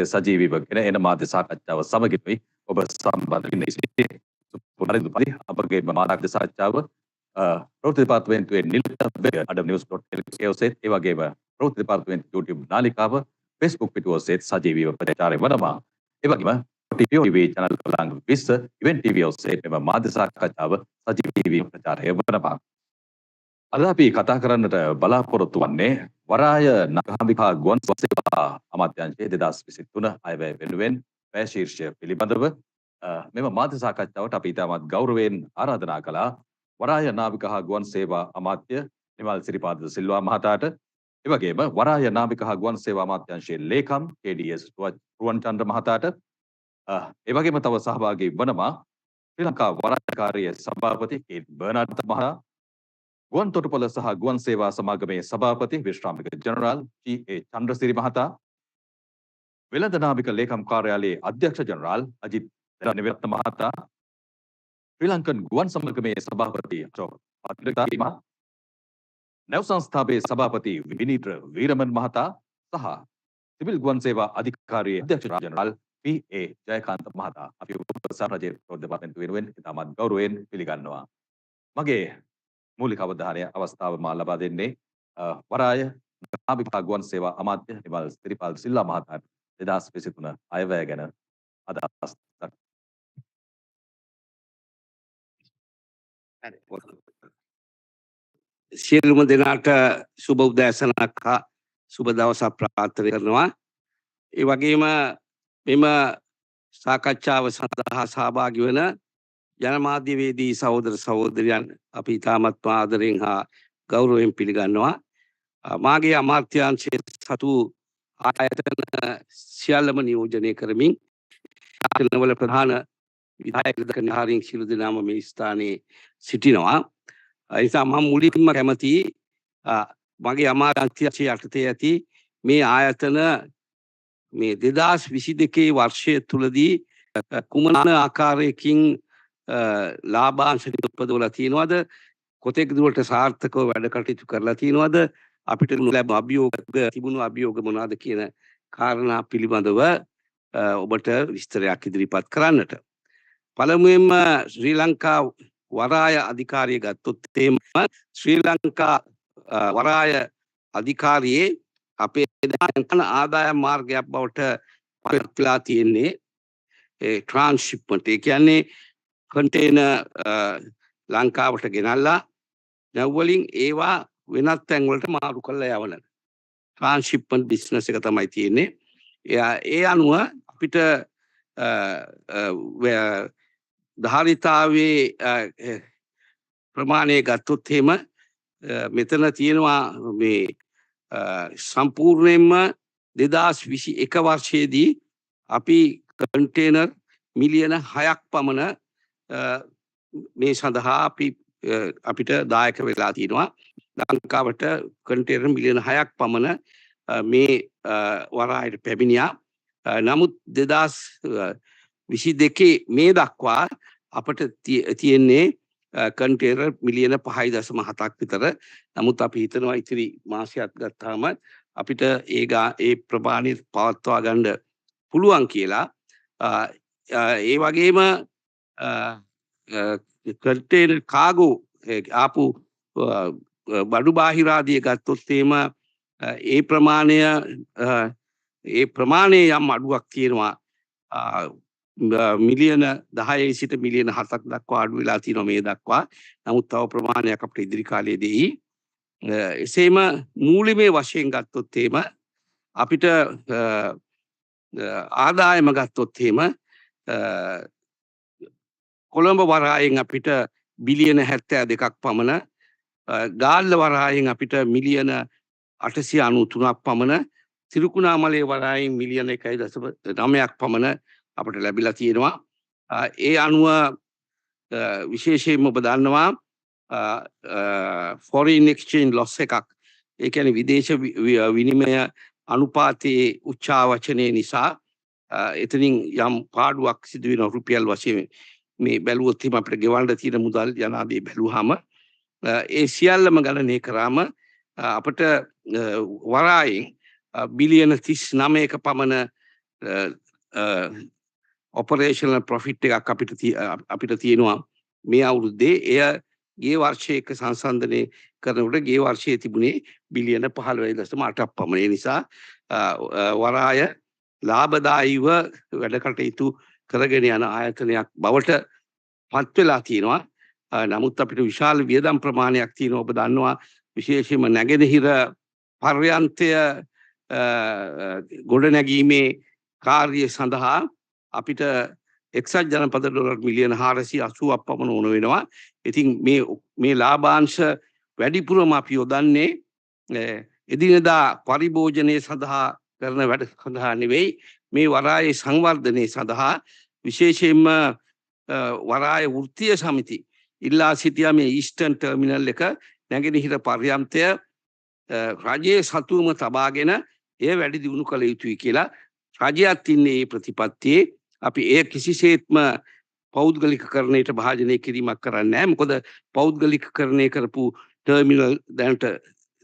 සජීවීව ගෙන එන මාධ්‍ය සාකච්ඡාව සමගිනුයි ඔබ සම්බන්ධ වෙන්නේ සිටියේ. පුනරුත්පත්ති අපගේ මාධ්‍ය සාකච්ඡාව ප්‍රවෘත්ති දෙපාර්තමේන්තුවේ නිලත breakingnews.lk ඔස්සේ ඒ වගේම ප්‍රවෘත්ති දෙපාර්තමේන්තු YouTube නාලිකාව Facebook පිටුව ඔස්සේ සජීවීව ප්‍රචාරය වනවා. ඒ වගේම TV channel කලාංග 20 event TV ඔස්සේ මෙම මාධ්‍ය සාකච්ඡාව සජීවීව ප්‍රචාරය වනවා. අද අපි කතා කරන්නට බලාපොරොත්තු වන්නේ වරාය නගාමිකා ගුවන් සේවා අමාත්‍යාංශයේ 2023 අයවැය වෙනුවෙන් වැය ශීර්ෂය පිළිබඳව මෙම මාධ්‍ය සාකච්ඡාවට අපි ඉතාමත් ගෞරවයෙන් ආරාධනා කළා වරාය නාවික හා ගුවන් සේවා අමාත්‍ය නිමල් සිරිපාද සිල්වා මහතාට ඒ වගේම වරාය නාවික හා ගුවන් සේවා අමාත්‍යාංශයේ ලේකම් KDS රුවන්චන්ද්‍ර මහතාට ඒ වගේම තව සහභාගී වනවා ශ්‍රී ලංකා වරායකාරිය සභාපති කේත් බර්නාඩ් මහතා ගුවන් තොටුපළ සහ ගුවන් සේවා සමාගමේ සභාපති විශ්‍රාමික ජනරාල් G.A. චන්ද්‍රසිරි මහතා වෙළඳ නාවික ලේකම් කාර්යාලයේ අධ්‍යක්ෂ ජනරාල් අජිත් නිවරත්න මහතා ශ්‍රී ලංකන් ගුවන් සමාගමේ සභාපති අශෝක් පත්‍රිකා නැව් සංස්ථාවේ සභාපති විනීත්‍ර වීරමන් මහතා සහ සිවිල් ගුවන් සේවා අධිකාරියේ අධ්‍යක්ෂ ජනරාල් P.A. ජයකාන්ත මහතා අපි උපසම් රජයේ ප්‍රවෘත්ති දෙපාර්තමේන්තුව වෙනුවෙන් ඉතාමත් ගෞරවයෙන් පිළිගන්නවා. මගේ මූලික අවධානය අවස්ථාව මා ලබා දෙන්නේ වරාය නාවික ගුවන් සේවා අමාත්‍ය නිමල් සිරිපාද සිල්වා මහතාට 2023 අයවැය ගැන අදහස් සියලුම දෙනාට සුබ උදෑසනක් හා සුබ දවසක් ප්‍රාර්ථනා කරනවා. ඒ වගේම මෙම සාකච්ඡාව සඳහා සහභාගී වන ජනමාධ්‍යවේදී සහෝදර සහෝදරියන් අපි ඉතාමත් ආදරයෙන් හා ගෞරවයෙන් පිළිගන්නවා. මාගේ අමාත්‍යාංශයේ සතු ආයතන සියල්ලම නියෝජනය කරමින් ආයතනවල ප්‍රධාන විධායක ධාරීන් සියලු දෙනාම මේ ස්ථානයේ සිටිනවා. ඒ නිසා මම මුලින්ම කැමති මගේ අමාත්‍යාංශයේ යටතේ ඇති මේ ආයතන මේ 2022 වර්ෂය තුලදී කුමන ආකාරයකින් ලාභාංශ උපදවලා තියෙනවද කොතෙක් දුරට සාර්ථකව වැඩ කටයුතු කරලා තියෙනවද අපිට ලැබුණු අභියෝග තිබුණු අභියෝග මොනවාද කියන කාරණා පිළිබඳව ඔබට විස්තරයක් ඉදිරිපත් කරන්නට. පළමුවෙන්ම ශ්‍රී ලංකා වරාය අධිකාරිය ගත්තොත් එහෙම ශ්‍රී ලංකා වරාය අධිකාරියේ අපේ ආදායම් මාර්ගයක් බවට පත් වෙලා තියෙන්නේ ට්‍රාන්ස්ෂිප්මන්ට්. ඒ කියන්නේ කන්ටේනර් ලංකාවට ගෙනල්ලා නැව්වලින් ඒවා වෙනත් තැන්වලට මාරු කරලා යවන ට්‍රාන්ස්ෂිප්මන්ට් බිස්නස් එක තමයි තියෙන්නේ. ඒ අනුව අපිට ධාරිතාවේ ප්‍රමාණය ගත්තොත් එහෙම මෙතන තියෙනවා මේ සම්පූර්ණයෙන්ම 2021 වර්ෂයේදී අපි කන්ටේනර් මිලියන 6ක් පමණ මේ සඳහා අපිට දායක වෙලා තියෙනවා. ලංකාවට කන්ටේනර් මිලියන 6ක් පමණ මේ වරායට පැමිණියා. නමුත් 2022 මේ දක්වා අපට තියෙන්නේ කන්ටේනර් මිලියන 5.7ක් විතර. නමුත් අපි හිතනවා ඉතිරි මාසයක් ගත්තාම අපිට ඒ ප්‍රමාණය පවත්වා ගන්න පුළුවන් කියලා. ඒ වගේම කන්ටේනර් කාගෝ ආපු බඩු බාහිරාදිය ගත්තොත් එහෙම ඒ ප්‍රමාණය යම් අඩුවක් තියෙනවා. මිලියන 10 සිට මිලියන 7ක් දක්වා අඩු වෙලා තියෙනවා මේ දක්වා. නමුත් තව ප්‍රමාණයක් අපිට ඉදිරි කාලයේදී එසේම මූලිකමේ වශයෙන් ගත්තොත් එහෙම අපිට ආදායම ගත්තොත් එහෙම කොළඹ වරායෙන් අපිට බිලියන 72ක් පමණ, ගාල්ල වරායෙන් අපිට මිලියන 893ක් පමණ, තිරුකුණාමලේ වරායෙන් මිලියන 1.9ක් පමණ අපට ලැබිලා තියෙනවා. ඒ අනුව විශේෂයෙන්ම ඔබ දන්නවා foreign exchange loss එකක්. ඒ කියන්නේ විදේශ විනිමය අනුපාතයේ උච්චාවචනය නිසා එතනින් යම් පාඩුවක් සිදු වෙන රුපියල් වශයෙන් මේ බැලුවොත් එහෙම අපිට ගෙවන්න තියෙන මුදල් යනාදී බැලුවාම ඒ සියල්ලම ගණනය කරාම අපිට වරායෙන් බිලියන 39ක පමණ ඔපරේෂනල් ප්‍රොෆිට් එකක් අපිට තියෙනවා මේ අවුරුද්දේ. එය ගේ වර්ෂයක සංසන්දනය කරනකොට ගේ වර්ෂයේ තිබුණේ බිලියන 15.8ක් පමණ. ඒ නිසා වරාය ලාභදායීව වැඩ කටයුතු කරගෙන යන ආයතනයක් බවට පත් වෙලා තියෙනවා. නමුත් අපිට විශාල වියදම් ප්‍රමාණයක් තියෙනවා. ඔබ දන්නවා විශේෂයෙන්ම නැගෙනහිර පර්යන්තය ගොඩනැගීමේ කාර්ය සඳහා අපිට එක්සත් ජනපද ඩොලර් මිලියන 480ක් පමණ ඕන වෙනවා. ඉතින් මේ ලාභාංශ වැඩිපුරම අපි යොදන්නේ එදිනෙදා පරිභෝජනය සඳහා කරන වැඩ සඳහා නෙවෙයි, මේ වරායේ සංවර්ධනය සඳහා. විශේෂයෙන්ම වරාය වෘත්තීය සමිති ඉල්ලා සිටියා මේ ඊස්ටර්න් ටර්මිනල් එක නැගෙනහිර පර්යන්තය රජයේ සතුවම තබාගෙන එය වැඩි දියුණු කළ යුතුයි කියලා රජයත් ඉන්නේ මේ ප්‍රතිපත්තියේ. අපි එය කිසිසේත්ම පෞද්ගලිකකරණයට භාජනය කිරීමක් කරන්නේ නැහැ. මොකද පෞද්ගලිකකරණය කරපු ටර්මිනල් දැනට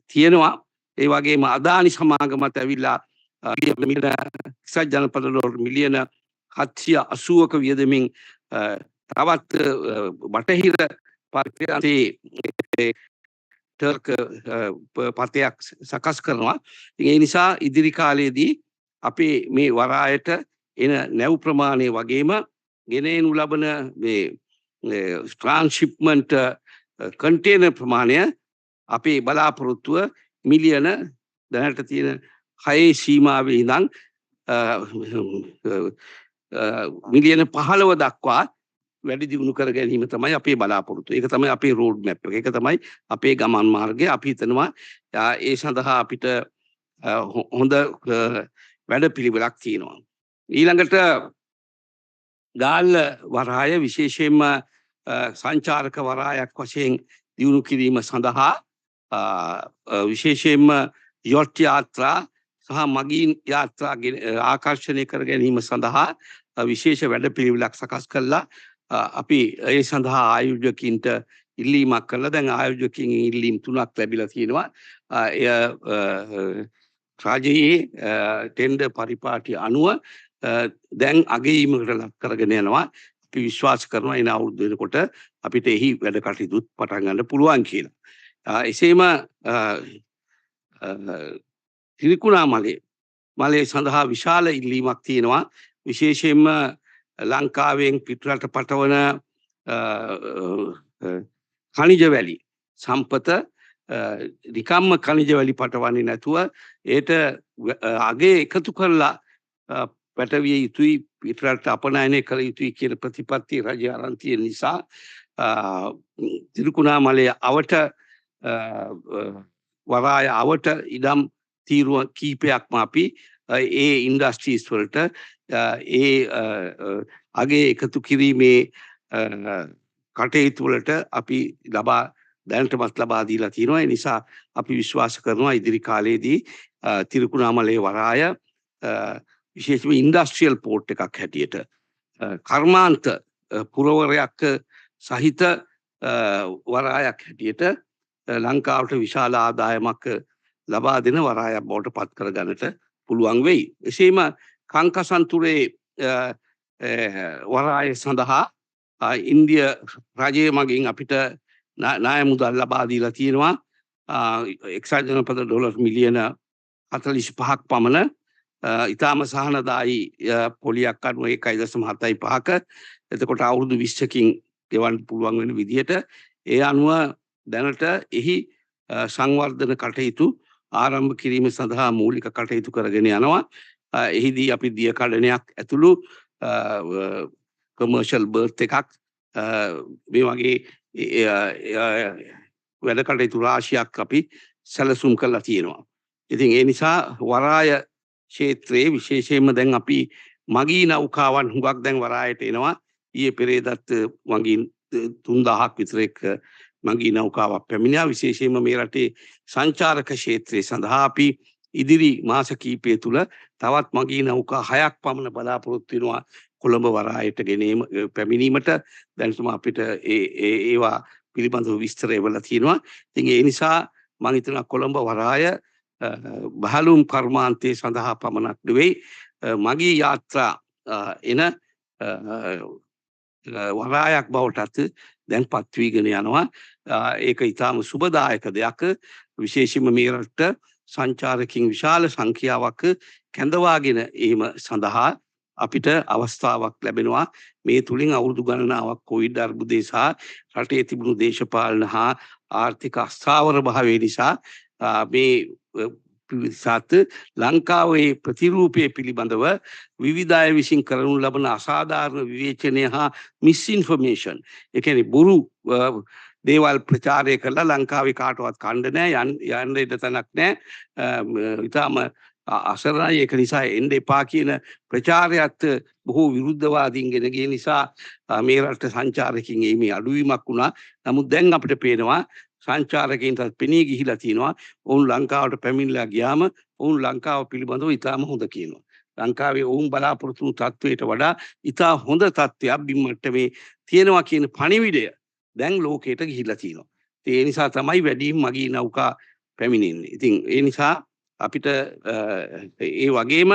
තියෙනවා. ඒ වගේම අදානි සමාගමත් ඇවිල්ලා එක්සත් ජනපද ඩොලර් මිලියන 780ක වියදමින් තවත් බටහිර පර්යන්තයේ ටර්ක් පතයක් සකස් කරනවා. ඒ නිසා ඉදිරි කාලයේදී අපේ මේ වරායට එන නැව් ප්‍රමාණය වගේම ගෙන එනු ලබන මේ ට්‍රාන්ස්ෂිප්මන්ට් කන්ටේනර් ප්‍රමාණය අපේ බලාපොරොත්තුව මිලියන දැනට තියෙන 6 සීමාවේ ඉඳන් මිලියන 15 දක්වා වැඩි දියුණු කර ගැනීම තමයි අපේ බලාපොරොත්තුව. ඒක තමයි අපේ රෝඩ් මැප් එක. ඒක තමයි අපේ ගමන් මාර්ගය. අපි හිතනවා ඒ සඳහා අපිට හොඳ වැඩපිළිවෙලක් තියෙනවා. ඊළඟට ගාල්ල වරාය විශේෂයෙන්ම සංචාරක වරායක් වශයෙන් දියුණු කිරීම සඳහා විශේෂයෙන්ම යොට් යාත්‍රා සහ මගීන් යාත්‍රා ආකර්ෂණය කර ගැනීම සඳහා විශේෂ වැඩපිළිවෙලක් සකස් කළා. අපි ඒ සඳහා ආයෝජකින්ට ඉල්ලීමක් කළා. දැන් ආයෝජකින් ඉල්ලීම් 3ක් ලැබිලා තියෙනවා. එය රාජ්‍යයේ ටෙන්ඩර් පරිපාටි අනුව දැන් අගයීමකට ලක් කරගෙන යනවා. අපි විශ්වාස කරනවා එන අවුරුදු වෙනකොට අපිට එහි වැඩ කටයුතු පටන් ගන්න පුළුවන් කියලා. එසේම ත්‍රිකුණාමලයේ සඳහා විශාල ඉල්ලීමක් තියෙනවා. විශේෂයෙන්ම ලංකාවෙන් පිටරට පටවන ඛනිජ වැලි සම්පත නිකම්ම ඛනිජ වැලි පටවන්නේ නැතුව ඒට අගේ එකතු කරලා පැටවිය යුතුයි, පිටරට අපනයනය කළ යුතුයි කියන ප්‍රතිපත්තිය රජය අරන් තියෙන නිසා ත්‍රිකුණාමලයේ අවට වරාය අවට ඉඩම් තීරුව කීපයක්ම අපි ඒ ඉන්ඩස්ට්‍රීස් වලට ඒ අගේ එකතු කිරීමේ කටයුතු වලට අපි දැනටමත් ලබා දීලා තියෙනවා. ඒ නිසා අපි විශ්වාස කරනවා ඉදිරි කාලයේදී ත්‍රිකුණාමලයේ වරාය විශේෂයෙන්ම ඉන්ඩස්ට්‍රියල් පෝර්ට් එකක් හැටියට කර්මාන්ත පුරවරයක් සහිත වරායක් හැටියට ලංකාවට විශාල ආදායමක් ලබා දෙන වරායක් බවට පත් කර ගන්නට පුළුවන් වෙයි. එසේම කංකසන්තුරේ වරාය සඳහා ඉන්දිය රජය මගින් අපිට ණය මුදල් ලබා දීලා තියෙනවා. එක්සත් ජනපද ඩොලර් මිලියන 45ක් පමණ. ඉතාම සහනදායි පොලියක් අනුව 1.75ක. එතකොට අවුරුදු 20කින් ගෙවන්න පුළුවන් වෙන විදිහට ඒ අනුව දැනට එහි සංවර්ධන කටයුතු ආරම්භ කිරීම සඳහා මූලික කටයුතු කරගෙන යනවා. එහිදී අපි දිය කඩනයක් ඇතුළු කමර්ෂල් බර්ත් එකක් මේ වගේ වැඩ කටයුතු රාශියක් අපි සැලසුම් කරලා තියෙනවා. ඉතින් ඒ නිසා වරාය ක්ෂේත්‍රයේ විශේෂයෙන්ම දැන් අපි මගී නෞකාවන් හුඟක් දැන් වරායට එනවා. ඊයේ පෙරේදත් මගීන් 3000ක් විතර මගී නෞකාවක් පැමිණියා. විශේෂයෙන්ම මේ රටේ සංචාරක ක්ෂේත්‍රයේ සඳහා අපි ඉදිරි මාස කිහිපය තුළ තවත් මගී නෞකා 6ක් පමණ බලාපොරොත්තු වෙනවා කොළඹ වරායට ගෙනීම පැමිණීමට. දැන් අපිට ඒවා පිළිබඳව විස්තර එවලා තියෙනවා. ඉතින් ඒ නිසා මම හිතනවා කොළඹ වරාය බහලුම් කර්මාන්තයේ සඳහා පමණක් නෙවෙයි මගේ යාත්‍රා එන වරායක් බවටත් දැන් පත්වීගෙන යනවා. ඒක ඉතාම සුබදායක දෙයක්. විශේෂයෙන්ම මේ රටට සංචාරකින් විශාල සංඛ්‍යාවක් කැඳවාගෙන ඒම සඳහා අපිට අවස්ථාවක් ලැබෙනවා. මේ තුලින් අවුරුදු ගණනාවක් කොවිඩ් අර්බුදය සහ රටේ තිබුණු දේශපාලන හා ආර්ථික අස්ථාවර භාවය නිසා මේ සත් ලංකාවේ ප්‍රතිරූපය පිළිබඳව විවිධ අය විසින් කරනු ලබන අසාධාරණ විවේචනය හා මිස්ඉන්ෆර්මේෂන්, ඒ කියන්නේ බොරු දේවල් ප්‍රචාරය කරලා ලංකාවේ කාටවත් කණ්ඩ නැහැ, යන්න ඉඩ තැනක් නැහැ, ඊටම අසරණයි, ඒක නිසා එන්න එපා කියන ප්‍රචාරයත් බොහෝ විරුද්ධවාදීන් ගෙන ගිය නිසා මේ රට සංචාරකින් එීමේ අඩුවීමක් වුණා. නමුත් දැන් අපිට පේනවා සංචාරකයන්ට පෙනී ගිහිලා තියෙනවා. ඔවුන් ලංකාවට පැමිණලා ගියාම ඔවුන් ලංකාව පිළිබඳව ඉතාම හොඳ කියනවා. ලංකාවේ ඔවුන් බලාපොරොත්තු වූ තත්වයට වඩා ඉතා හොඳ තත්ත්වයක් බිම්මට්ටමේ තියෙනවා කියන පණිවිඩය දැන් ලෝකයට ගිහිලා තියෙනවා. ඒ නිසා තමයි වැඩිම මගී නෞකා පැමිණෙන්නේ. ඉතින් ඒ නිසා අපිට ඒ වගේම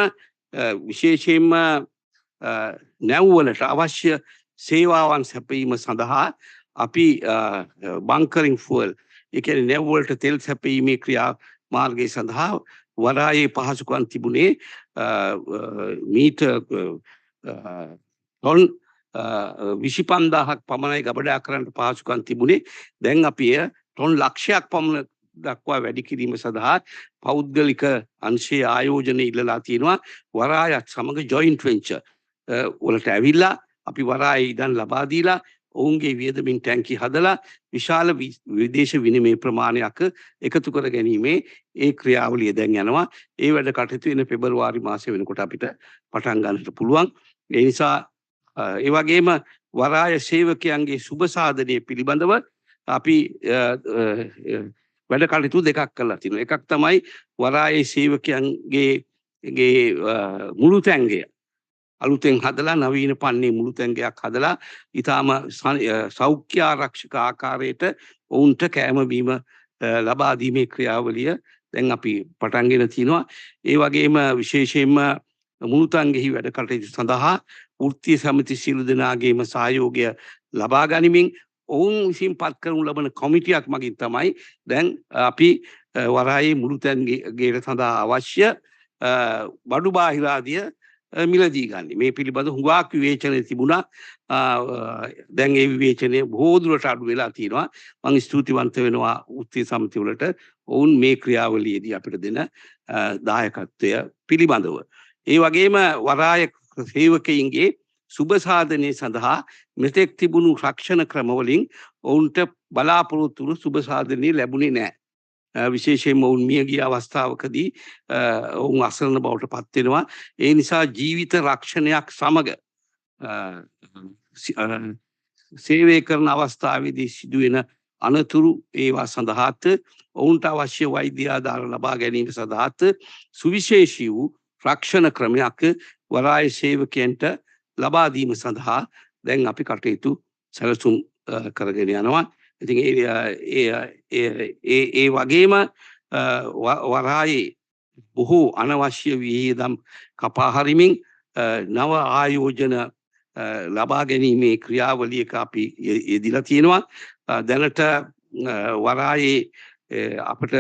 විශේෂයෙන්ම නැව්වලට අවශ්‍ය සේවාවන් සැපයීම සඳහා අපි බංකරින් ෆුවල්, ඒ කියන්නේ නැව්වලට තෙල් සැපයීමේ ක්‍රියා මාර්ගය සඳහා වරායේ පහසුකම් තිබුණේ මීටර් ටොන් 25000ක් පමණයි ගබඩා කරන්න පහසුකම් තිබුණේ. දැන් අපි ටොන් ලක්ෂයක් පමණ දක්වා වැඩි කිරීම සඳහා පෞද්ගලික අංශයේ ආයෝජන ඉල්ලලා තියෙනවා. වරායත් සමග ජොයින්ට් වෙන්චර් වලට ඇවිල්ලා අපි වරායේ ඉඩම් ලබා දීලා ඔවුන්ගේ වියදමින් ටැංකි හදලා විශාල විදේශ විනිමය ප්‍රමාණයක් එකතු කර ගැනීමේ ඒ ක්‍රියාවලිය දැන් යනවා. ඒ වැඩ කටයුතු වෙන පෙබරවාරි මාසය වෙනකොට අපිට පටන් ගන්නට පුළුවන්. ඒ නිසා ඒ වගේම වරාය සේවකයන්ගේ සුබ සාධනය පිළිබඳව අපි වැඩ කටයුතු දෙකක් කරලා තිනවා. එකක් තමයි වරායේ සේවකයන්ගේ මුළු තැන්ගය අලුතෙන් හදලා නවීන පන්නේ මුළු තැන්ගයක් හදලා ඊටාම සෞඛ්‍ය ආරක්ෂක ආකාරයට ඔවුන්ට කෑම බීම ලබා දීමේ ක්‍රියාවලිය දැන් අපි පටන්ගෙන තිනවා. ඒ වගේම විශේෂයෙන්ම මුළු තැන්ගෙහි වැඩ කටයුතු සඳහා වෘත්තීය සමිති සියලු දෙනාගේම සහයෝගය ලබා ගනිමින් ඔවුන් විසින් පත් කරනු ලබන කොමිටියක් මගින් තමයි දැන් අපි වරායේ මුළු තැන්ගේට සඳහා අවශ්‍ය බඩු බාහිරාදිය මිලදී ගන්න. මේ පිළිබඳ හුඟක් විවේචනය තිබුණා. දැන් ඒ විවේචනය බොහෝ දුරට අඩු වෙලා තියෙනවා. මම ස්තුතිවන්ත වෙනවා වෘත්තීය සමිති වලට ඔවුන් මේ ක්‍රියාවලියේදී අපිට දෙන දායකත්වය පිළිබඳව. ඒ වගේම වරාය සේවකයින්ගේ සුබ සාධනය සඳහා මෙතෙක් තිබුණු රක්ෂණ ක්‍රමවලින් ඔවුන්ට බලාපොරොත්තු වුණු සුබ සාධනය ලැබුණේ නැහැ. විශේෂයෙන්ම ඔවුන් මිය ගිය අවස්ථාවකදී ඔවුන් අසරණ බවට පත් වෙනවා. ඒ නිසා ජීවිත රක්ෂණයක් සමග සේවය කරන අවස්ථාවේදී සිදුවෙන අනතුරු ඒවා සඳහාත් ඔවුන්ට අවශ්‍ය වෛද්‍ය ආධාර ලබා ගැනීම සඳහාත් සුවිශේෂී වූ රක්ෂණ ක්‍රමයක් වරාය සේවකයන්ට ලබා දීම සඳහා දැන් අපි කටයුතු සැලසුම් කරගෙන යනවා. ඉතින් ඒ වගේම වරායේ බොහෝ අනවශ්‍ය වියදම් කපා හරිමින් නව ආයෝජන ලබා ගැනීමේ ක්‍රියාවලියක අපි යෙදিলা තියෙනවා. දැනට වරායේ අපට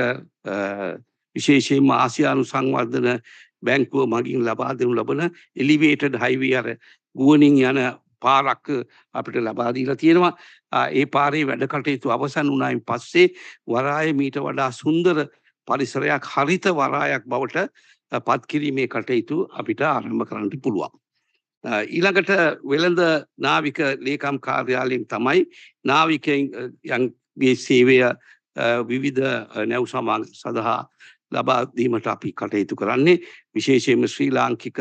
විශේෂයෙන්ම ආසියානු සංවර්ධන බැංකුව මගින් ලබා දෙනු ලබන එලිවේටඩ් හයිවේ අර ගුවනින් යන පාරක් අපිට ලබා දීලා තියෙනවා. ඒ පාරේ වැඩ කටයුතු අවසන් වුණායින් පස්සේ වරාය මීට වඩා සුන්දර පරිසරයක් හරිත වරායක් බවට පත් කිරීමේ කටයුතු අපිට ආරම්භ කරන්න පුළුවන්. ඊළඟට වෙළඳ නාවික ලේකම් කාර්යාලයෙන් තමයි නාවිකයන්ගේ සේවය විවිධ නැව් සමාගම් සඳහා ලබා දීමට අපි කටයුතු කරන්නේ. විශේෂයෙන්ම ශ්‍රී ලාංකික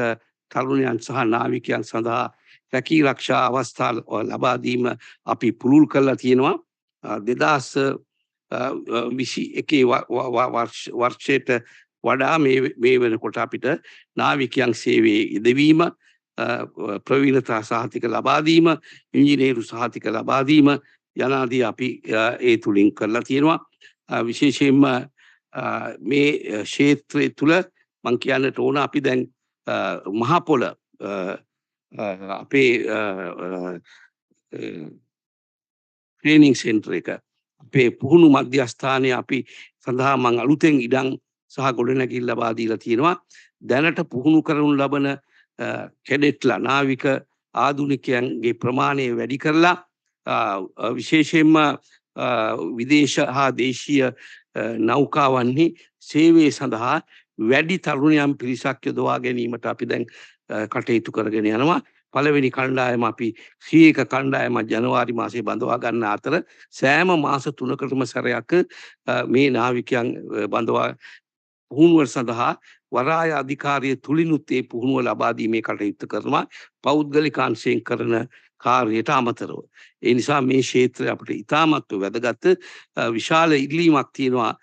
තරුණයන් සහ නාවිකයන් සඳහා රැකී රක්ෂා අවස්ථා ලබා දීම අපි පුළුල් කරලා තියෙනවා. 2021 වර්ෂයට වඩා මේ වෙනකොට අපිට නාවිකයන් සේවයේ යෙදවීම, ප්‍රවීණතා සහතික ලබා දීම, ඉංජිනේරු සහතික ලබා දීම යනාදී අපි ඒ තුලින් කරලා තියෙනවා. විශේෂයෙන්ම මේ ක්ෂේත්‍රය තුල මම කියන්නට ඕන අපි දැන් මහපොළ අපේ ට්‍රේනිං සෙන්ටර් එක අපේ පුහුණු මධ්‍යස්ථානය අපි සඳහා මං අලුතෙන් ඉඩම් සහ ගොඩනැගිල්ල ලබා දීලා තියෙනවා. දැනට පුහුණු කරනු ලබන කැඩෙට්ලා නාවික ආධුනිකයන්ගේ ප්‍රමාණය වැඩි කරලා විශේෂයෙන්ම විදේශ හා දේශීය නෞකාවන්හි සේවය සඳහා වැඩි තරුණයන් පිරිසක් යොදවා ගැනීමට අපි දැන් කටයුතු කරගෙන යනවා. පළවෙනි කණ්ඩායම අපි 100ක කණ්ඩායම ජනවාරි මාසයේ බඳවා ගන්න අතර සෑම මාස 3කටම සැරයක් මේ නාවිකයන් බඳවා පුහුණුව සඳහා වරාය අධිකාරිය තුලිනුත් ඒ පුහුණුව ලබා දීමේ කටයුතු කරනවා පෞද්ගලික අංශයෙන් කරන කාර්යයට අමතරව. ඒ නිසා මේ ක්ෂේත්‍රය අපිට ඉතාමත් වැදගත් විශාල ඉල්ලීමක් තියෙනවා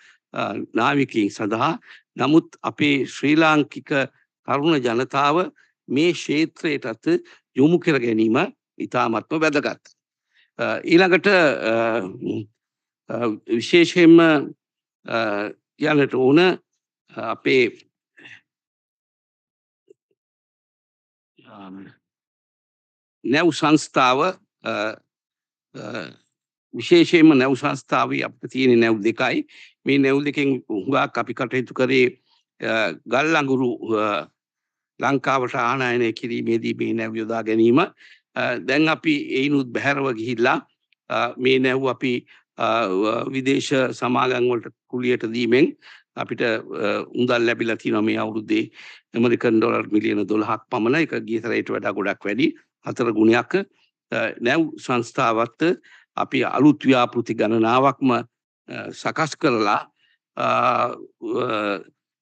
නාවිකයින් සඳහා. නමුත් අපේ ශ්‍රී ලාංකික තරුණ ජනතාව මේ ක්ෂේත්‍රයටත් යොමු කර ගැනීම ඉතාමත්ම වැදගත්. ඊළඟට විශේෂයෙන්ම කියන්නට ඕන අපේ නැව් සංස්ථාව විශේෂයෙන්ම නැව් සංස්ථාවේ අපිට තියෙන නැව් දෙකයි. මේ නැව් දෙකෙන් හුඟක් අපි කටයුතු කරේ ගල් අඟුරු ලංකාවට ආනයනය කිරීමේදී මේ නැව් යොදා ගැනීම. දැන් අපි එයිනුත් බැහැරව ගිහිල්ලා මේ නැව් අපි විදේශ සමාගම් වලට කුලියට දීමෙන් අපිට උඳල් ලැබිලා තියෙනවා මේ අවුරුද්දේ ඇමරිකන් ඩොලර් මිලියන 12ක් පමණ. ඒක ගිය සැරේට වඩා ගොඩක් වැඩි 4 ගුණයක්. නැව් සංස්ථාවත් අපි අලුත් ව්‍යාපෘති ගණනාවක්ම සකස් කරලා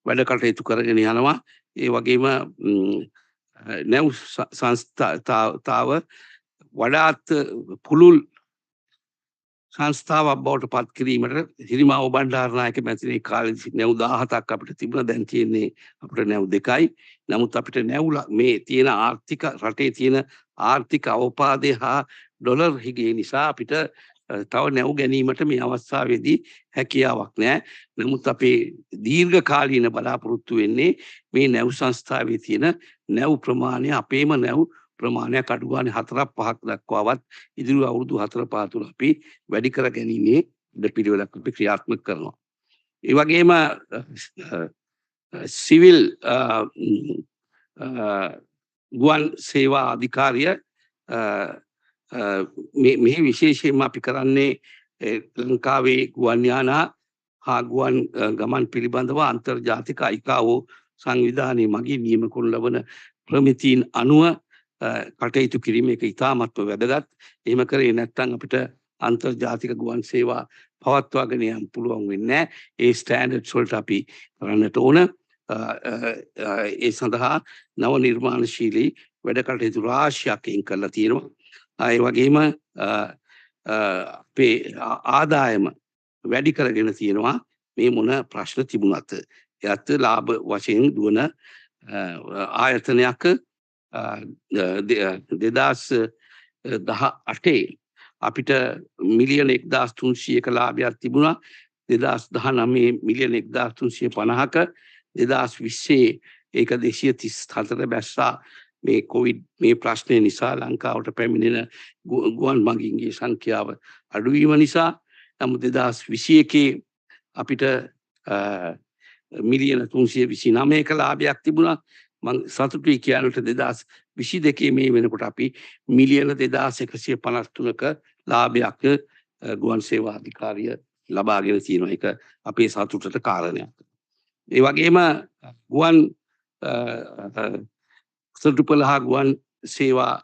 වැඩ කටයුතු කරගෙන යනවා. ඒ වගේම නැව් සංස්ථාව වඩාත් පුළුල් සංස්ථාවක් බවට පත් කිරීමට හිරිමාව බණ්ඩාරනායක මැතිණියේ කාලේ නැව් 17ක් අපිට තිබුණා. දැන් තියෙන්නේ අපිට නැව් 2යි. නමුත් අපිට නැව් මේ තියෙන ආර්ථික රටේ තියෙන ආර්ථික අවපාදය හා ඩොලර් හිගේ නිසා අපිට තව නැව් ගැනීමට මේ අවස්ථාවේදී හැකියාවක් නැහැ. නමුත් අපේ දීර්ඝකාලීන බලාපොරොත්තු වෙන්නේ මේ නැව් සංස්ථාවේ තියෙන නැව් ප්‍රමාණය අපේම නැව් ප්‍රමාණයක් අඩු ගානේ 4-5ක් දක්වාවත් ඉදිරි අවුරුදු 4-5 තුළ අපි වැඩි කර ගැනීමේ පිළිවෙලක් අපි ක්‍රියාත්මක කරනවා. ඒ වගේම සිවිල් ගුවන් සේවා අධිකාරිය මේ විශේෂයෙන්ම අපි කරන්නේ ලංකාවේ ගුවන් යාන හා ගුවන් ගමන් පිළිබඳව අන්තර්ජාතික ICAO සංවිධානයේ මගින් නියම කරනු ලබන ප්‍රමිතීන් අනුව කටයුතු කිරීම එක ඉතාමත්ව වැදගත්. එහෙම කරේ නැත්නම් අපිට අන්තර්ජාතික ගුවන් සේවා පවත්වාගෙන යන්න පුළුවන් වෙන්නේ නැහැ. ඒ ස්ටෑන්ඩඩ්ස් වලට අපි කරන්නට ඕන. ඒ සඳහා නව නිර්මාණශීලී වැඩ කටයුතු රාශියක් එන් කරලා තියෙනවා. ඒ වගේම අපේ ආදායම වැඩි කරගෙන තියෙනවා. මේ මොන ප්‍රශ්න තිබුණත් එයත් ලාභ වශයෙන් දුවන ආයතනයක්. 2018 අපිට මිලියන 1300ක ලාභයක් තිබුණා. 2019 මිලියන 1350ක 2020 ඒක 234 බැස්සා. මේ කොවිඩ් මේ ප්‍රශ්නය නිසා ලංකාවට පැමිණෙන ගුවන් මගීන්ගේ සංඛ්‍යාව අඩුවීම නිසා. නමුත් 2021 අපිට මිලියන 329ක ලාභයක් තිබුණා. මං සතුටුයි කියනට 2022 මේ වෙනකොට අපි මිලියන 2153ක ලාභයක් ගුවන් සේවා අධිකාරිය ලබාගෙන තියෙනවා. ඒක අපේ සතුටට කාරණයක්. ඒ වගේම ගුවන් සතුපලහ ගුවන් සේවා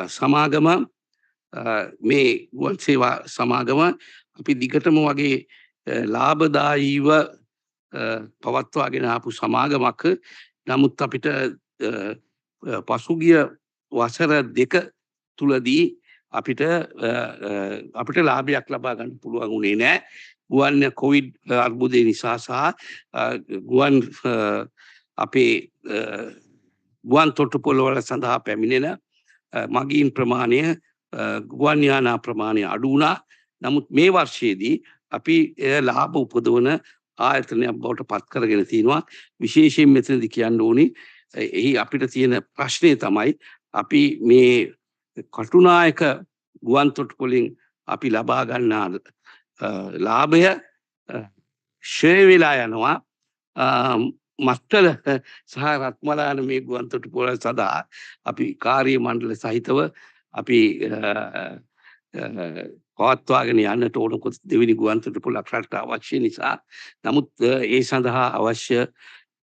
සමාගම මේ ගුවන් සේවා සමාගම අපි දිගටම වගේ ලාභදායීව පවත්වාගෙන ආපු සමාගමක්. නමුත් අපිට පසුගිය වසර 2 තුලදී අපිට ලාභයක් ලබා ගන්න පුළුවන් වුණේ නැහැ. ගුවන් කොවිඩ් අර්බුදය නිසා සහ ගුවන් අපේ ගුවන් තොටුපොළවල සඳහා පැමිණෙන මගීන් ප්‍රමාණය ගුවන් යානා ප්‍රමාණය අඩු වුණා. නමුත් මේ වර්ෂයේදී අපි ලාභ උපදවන ආයතනයක් බවට පත් කරගෙන තියෙනවා. විශේෂයෙන් මෙතනදී කියන්න ඕනේ එහි අපිට තියෙන ප්‍රශ්නය තමයි අපි මේ කටුනායක ගුවන් තොටුපොළින් අපි ලබා ගන්නා ලාභය ෂේ වෙලා යනවා මත්තල සහ රත්මලාන මේ ගුවන් තොටුපොළ සඳහා අපි කාර්ය මණ්ඩල සහිතව අපි පවත්වාගෙන යන්නට ඕන දෙවෙනි ගුවන් තොටුපොළක් රටට අවශ්‍ය නිසා නමුත් ඒ සඳහා අවශ්‍ය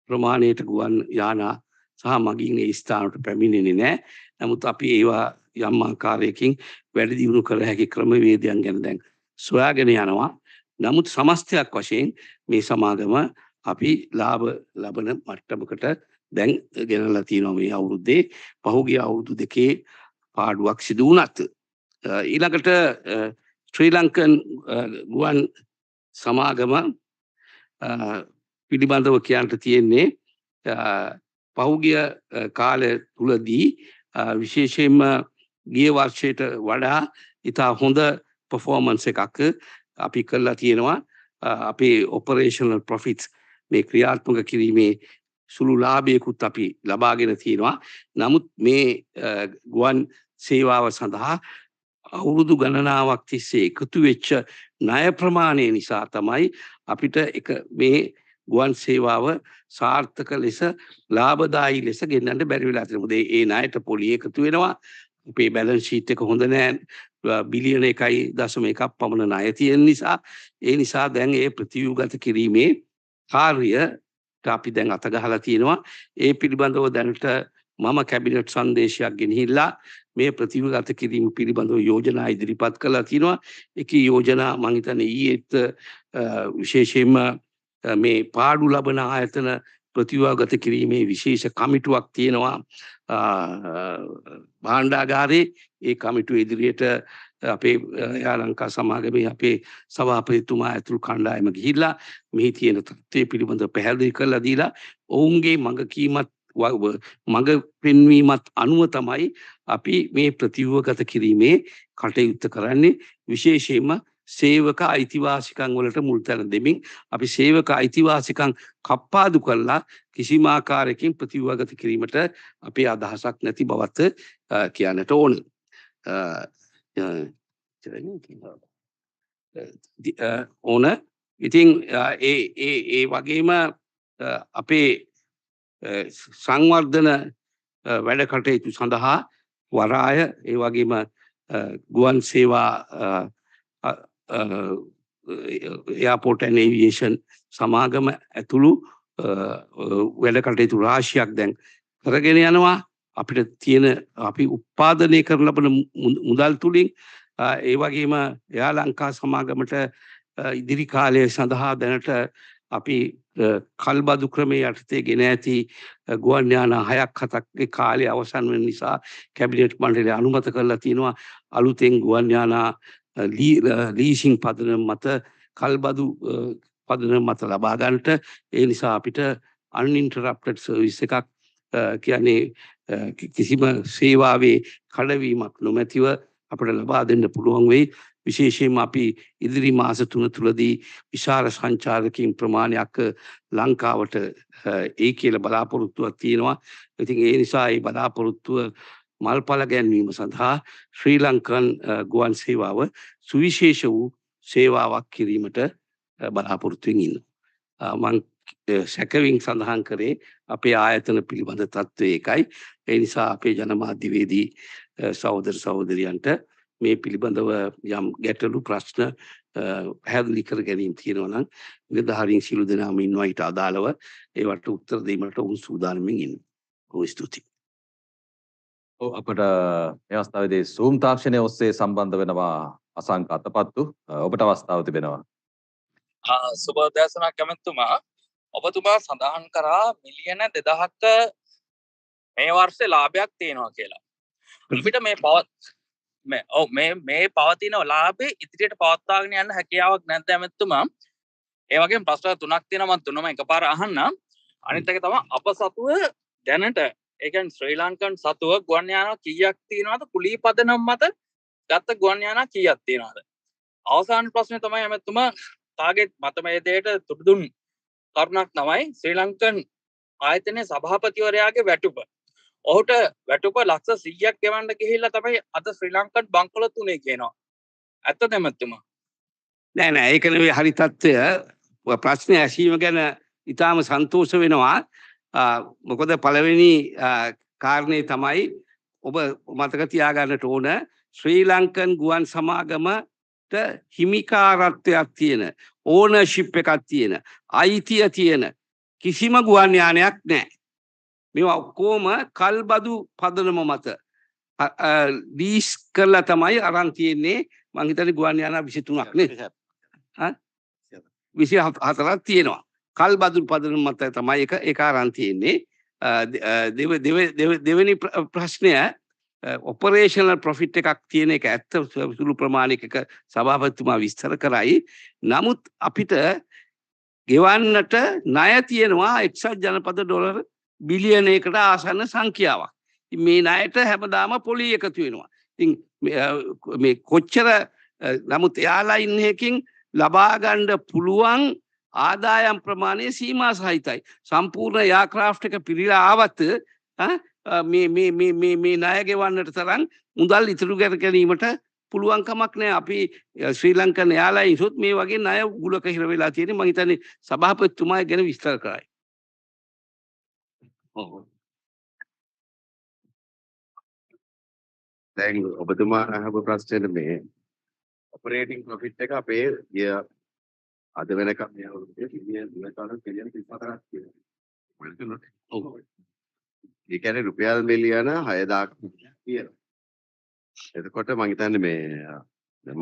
ප්‍රමාණයට ගුවන් යානා සහ මගින් ඒ ස්ථානට පැමිණෙන්නේ නැහැ. නමුත් අපි ඒවා යම් ආකාරයකින් වැඩි දියුණු කළ හැකි ක්‍රමවේදයන් ගැන දැන් සොයාගෙන යනවා. නමුත් සමස්තයක් වශයෙන් මේ සමාගම අපි ලාභ ලබන මට්ටමකට දැන් ගෙනලා තියෙනවා මේ අවුරුද්දේ. පහුගිය අවුරුදු දෙකේ පාඩුවක් සිදු වුණත් ඊළඟට ශ්‍රී ලංකන් ගුවන් සමාගම පිළිබඳව කියන්නට තියෙන්නේ පහුගිය කාලය තුලදී විශේෂයෙන්ම ගිය වර්ෂයට වඩා ඉතා හොඳ performance එකක් අපි කළා තියෙනවා. අපේ operational profits මේ ක්‍රියාත්මක කිරීමේ සුළු ලාභයකුත් අපි ලබාගෙන තියෙනවා. නමුත් මේ ගුවන් සේවාව සඳහා අවුරුදු ගණනාවක් තිස්සේ එකතු වෙච්ච ණය ප්‍රමාණය නිසා තමයි අපිට මේ ගුවන් සේවාව සාර්ථක ලෙස ලාභදායී ලෙස ගෙන්නන්න බැරි වෙලා තියෙනවා. මොකද ඒ ණයට පොලි එකතු වෙනවා. අපේ බැලන්ස් ෂීට් එක හොඳ නැහැ. බිලියන 1.1ක් පමණ ණය තියෙන නිසා ඒ නිසා දැන් ඒ ප්‍රතිව්‍යුහගත කිරීමේ කාර්යයට අපි දැන් අත ගහලා තියෙනවා. ඒ පිළිබඳව දැනට මම කැබිනට් සංදේශයක් ගෙනහිල්ලා මේ ප්‍රතිව්‍යුහගත කිරීම පිළිබඳව යෝජනා ඉදිරිපත් කළා තියෙනවා. ඒකේ යෝජනා මම හිතන්නේ ඊයේත් විශේෂයෙන්ම මේ පාඩු ලබන ආයතන ප්‍රතිව්‍යුහගත කිරීමේ විශේෂ කමිටුවක් තියෙනවා භාණ්ඩාගාරේ. ඒ කමිටුව ඉදිරියට අපේ යාලංකා සමාගමේ අපේ සභාපතිතුමා ඇතුළු කණ්ඩායම ගිහිල්ලා මෙහි තියෙන තත්ත්වය පිළිබඳව පැහැදිලි කරලා දීලා ඔවුන්ගේ මඟ පෙන්වීමත් අනුව තමයි අපි මේ ප්‍රතිව්‍යුහගත කිරීමේ කටයුත්ත කරන්නේ. විශේෂයෙන්ම සේවක අයිතිවාසිකම් වලට මුල් තැන දෙමින් අපි සේවක අයිතිවාසිකම් කප්පාදු කළා කිසිම ආකාරයකින් ප්‍රතිව්‍යුහගත කිරීමට අපේ අදහසක් නැති බවත් කියන්නට ඕන. ඉතින් ඒ වගේම අපේ සංවර්ධන වැඩ කටයුතු සඳහා වරාය ඒ වගේම ගුවන් සේවා එයාපෝට් ඇන්ඩ් ඒවියේෂන් සමාගම ඇතුළු වැඩ කටයුතු රාශියක් දැන් කරගෙන යනවා. අපිට තියෙන අපි උත්පාදනය කරන ලබන මුදල් තුලින් ඒ වගේම එයා ලංකා සමාගමට ඉදිරි කාලය සඳහා දැනට අපි කල්බදු ක්‍රමයේ යටතේ ගෙන ඇති ගුවන් යානා 6-7ක කාලය අවසන් වෙන නිසා කැබිනට් මණ්ඩලය අනුමත කරලා තියෙනවා අලුතෙන් ගුවන් යානා ලීසින් පදනම මත කල්බදු පදනම මත ලබා ගන්නට. ඒ නිසා අපිට uninterrupted service එකක් කියන්නේ කිසිම සේවාවේ කඩවීමක් නොමැතිව අපිට ලබා දෙන්න පුළුවන් වෙයි. විශේෂයෙන්ම අපි ඉදිරි මාස 3 තුලදී විශාල සංචාරකයන් ප්‍රමාණයක් ලංකාවට ඒ කියලා බලාපොරොත්තුවක් තියෙනවා. ඉතින් ඒ නිසා ඒ බලාපොරොත්තුව මල්පල ගැන්වීම සඳහා ශ්‍රී ලංකන් ගුවන් සේවාව සුවිශේෂ වූ සේවාවක් කිරීමට බලාපොරොත්තුෙන් ඉන්නවා. මම සැකවින් සඳහන් කරේ අපේ ආයතන පිළිබඳ තත්ත්වය ඒකයි. ඒ නිසා අපේ ජනමාධ්‍යවේදී සහෝදර සහෝදරියන්ට මේ පිළිබඳව යම් ගැටලු ප්‍රශ්න පැහැදිලි කර ගැනීම තියෙනවා නම් නිලධාරීන් සියලු දෙනාම ඉන්නවා ඊට අදාළව ඒවට උත්තර දීමට උන් සූදානම්ෙන් ඉන්නවා. බොහොම ස්තුතියි. අපට මේ අවස්ථාවේදී Zoom තාක්ෂණය ඔස්සේ සම්බන්ධ වෙනවා අසංක අතපත්තු. ඔබට අවස්ථාව තිබෙනවා. සුබ උදෑසනක් කැමැතිතුමා. ඔබතුමා සඳහන් කරා මිලියන 2000ක මේ වර්ෂේ ලාභයක් තියෙනවා කියලා. අපිට මේ පවතින ලාභේ ඉදිරියට පවත්වාගෙන යන්න හැකියාවක් නැද්ද කැමැතිතුමා? ඒ වගේම ප්‍රශ්න තුනක් තියෙනවා මම තුනම එකපාර අහන්නම්. අනිත් එක තමයි අප සතුව දැනට ඒ කියන්නේ ශ්‍රී ලංකන් සතුව ගුවන් යානා කීයක් තියෙනවද? කුලී පදනම් මත ගත්ත ගුවන් යානා කීයක් තියෙනවද? අවසාන ප්‍රශ්නේ තමයි කැමැතිතුමා තාගෙත් මත මේ දෙයට තුඩු දුන් කරුණක් තමයි ශ්‍රී ලංකන් ආයතනයේ සභාපතිවරයාගේ වැටුප. ඔහුට වැටුප ලක්ෂ 100ක් ගෙවන්න ගිහිල්ලා තමයි අද ශ්‍රී ලංකන් බංකොලොත් උනේ කියනවා. ඇත්තද එමෙතුමා? නෑ නෑ ඒක නෙවෙයි හරි තත්ත්වය. ප්‍රශ්නේ ඇසීම ගැන ඉතාම සන්තෝෂ වෙනවා. මොකද පළවෙනි කාරණේ තමයි ඔබ මතක තියාගන්නට ඕන ශ්‍රී ලංකන් ගුවන් සමාගමට හිමිකාරත්වයක් තියෙන ඕනර්ෂිප් එකක් තියෙන අයිතිය තියෙන කිසිම ගුවන් යානයක් නැහැ. මේවා ඔක්කොම කල්බදු පදනම මත ලීස් කරලා තමයි අරන් තියෙන්නේ. මං හිතන්නේ ගුවන් යාන 23ක් නේ. 24ක් තියෙනවා. කල්බදු පදනම මත තමයි ඒක අරන් තියෙන්නේ. දෙවෙනි ප්‍රශ්නය ඔපරේෂනල් ප්‍රොෆිට් එකක් තියෙන එක ඇත්ත සුළු ප්‍රමාණයක සභාපතිතුමා විස්තර කරයි. නමුත් අපිට ගෙවන්නට ණය තියෙනවා එක්සත් ජනපද ඩොලර් බිලියනයකට ආසන්න සංඛ්‍යාවක්. මේ ණයට හැමදාම පොලි එකතු වෙනවා. ඉතින් මේ කොච්චර නමුත් එයාලයින් එකකින් ලබා ගන්න පුළුවන් ආදායම් ප්‍රමාණය සීමා සහිතයි. සම්පූර්ණ යාක්‍රාෆ්ට් එක පිරීලා ආවත් මේ ණය ගෙවන්නට තරම් මුදල් ඉතුරු කර ගැනීමට පුළුවන් කමක් නැහැ. අපි ශ්‍රී ලංකන් එයාලයින්ස් උත් මේ වගේ ණය උගුලක හිර වෙලා තියෙන්නේ. මම හිතන්නේ සභාපතිතුමා ගැන විස්තර කරයි. දැන් ඔබතුමා අහපු ප්‍රශ්නෙට මේ ඔපරේටිං ප්‍රොෆිට් එක අපේ අද වෙනකම් මේ අවුරුද්දේ බිලියන 34ක් තියෙනවා. ඔව්. ඒ කියන්නේ රුපියල් මිලියන 6000ක් තියෙනවා. එතකොට මම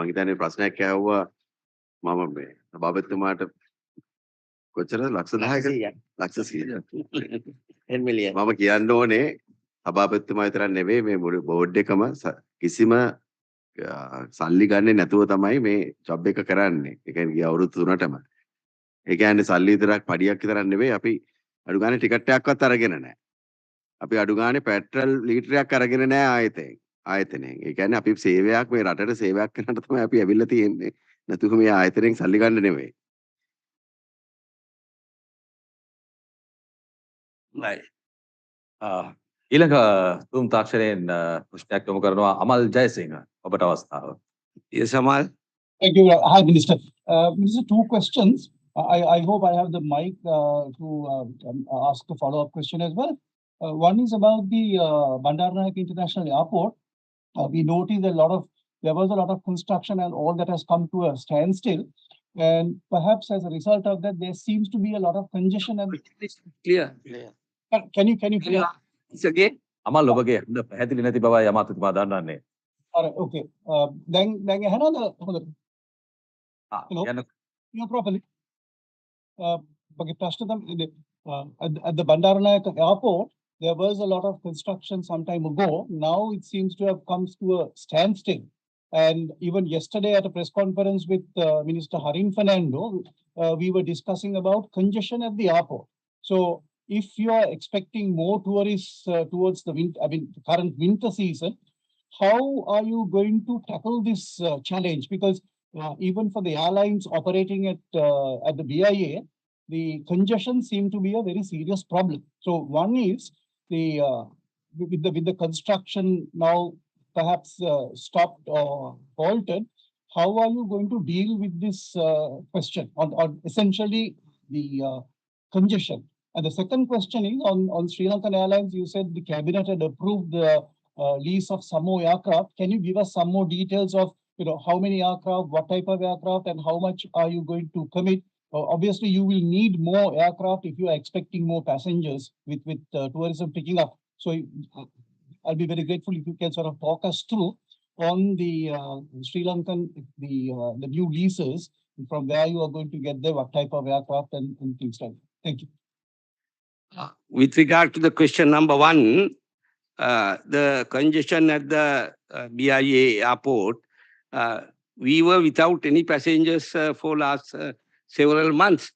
හිතන්නේ ප්‍රශ්නයක් ඇහුවා මම මේ සභාපතිතුමාට කොච්චර ලක්ෂ 10ක ලක්ෂ 100ක් 10 මිලියන මම කියන්න ඕනේ සභාපතිතුමා විතරක් නෙවෙයි මේ බෝඩ් එකම කිසිම සල්ලි ගන්නේ නැතුව තමයි මේ ජොබ් එක කරන්නේ. ඒ කියන්නේ ගිය අවුරුදු 3ටම. ඒ කියන්නේ සල්ලි විතරක් පඩියක් විතරක් නෙවෙයි අපි අඩු ගානේ ටිකට් එකක්වත් අරගෙන නැහැ. අපි අඩු ගානේ පෙට්‍රල් ලීටරයක් අරගෙන නැහැ ආයතනයෙන්. ඒ කියන්නේ අපි සේවයක් මේ රටට සේවයක් කරන්නට තමයි අපි ඇවිල්ලා තියෙන්නේ. නැතුව මේ ආයතනයෙන් සල්ලි ගන්න නෙවෙයි. right. ඊළඟ තුම් තාක්ෂණයෙන් ප්‍රශ්නයක් යොමු කරනවා අමල් ජයසිංහ ඔබට අවස්ථාව. Yes, Amal. Thank you. Hi, Minister. Minister, two questions. I hope I have the mic to ask a follow-up question as well. One is about the Bandaranaike International Airport. We noticed there was a lot of construction and all that has come to a standstill. And perhaps as a result of that, there seems to be a lot of congestion. And Clear. Can you clear? It's again. Amal ඔබගේ හොඳ පැහැදිලි නැති බවයි අමාත්‍යතුමා දන්නන්නේ. All right, okay. Then another. Hello. You properly. At the Bandaranaike Airport, there was a lot of construction some time ago. Now it seems to have come to a standstill. And even yesterday at a press conference with Minister Harin Fernando, we were discussing about congestion at the airport. So if you are expecting more tourists towards the current winter season, how are you going to tackle this challenge? Because even for the airlines operating at the BIA, the congestion seems to be a very serious problem. So one is with the construction now perhaps stopped or halted, how are you going to deal with this question on essentially the congestion? And the second question is on Sri Lankan Airlines. You said the cabinet had approved the lease of some more aircraft. Can you give us some more details of how many aircraft, what type of aircraft, and how much are you going to commit? Obviously, you will need more aircraft if you are expecting more passengers with tourism picking up. So I'll be very grateful if you can sort of talk us through on the Sri Lankan, the new leases, from where you are going to get there, what type of aircraft and things like that. Thank you. With regard to the question number one, the congestion at the BIA airport, we were without any passengers for last several months.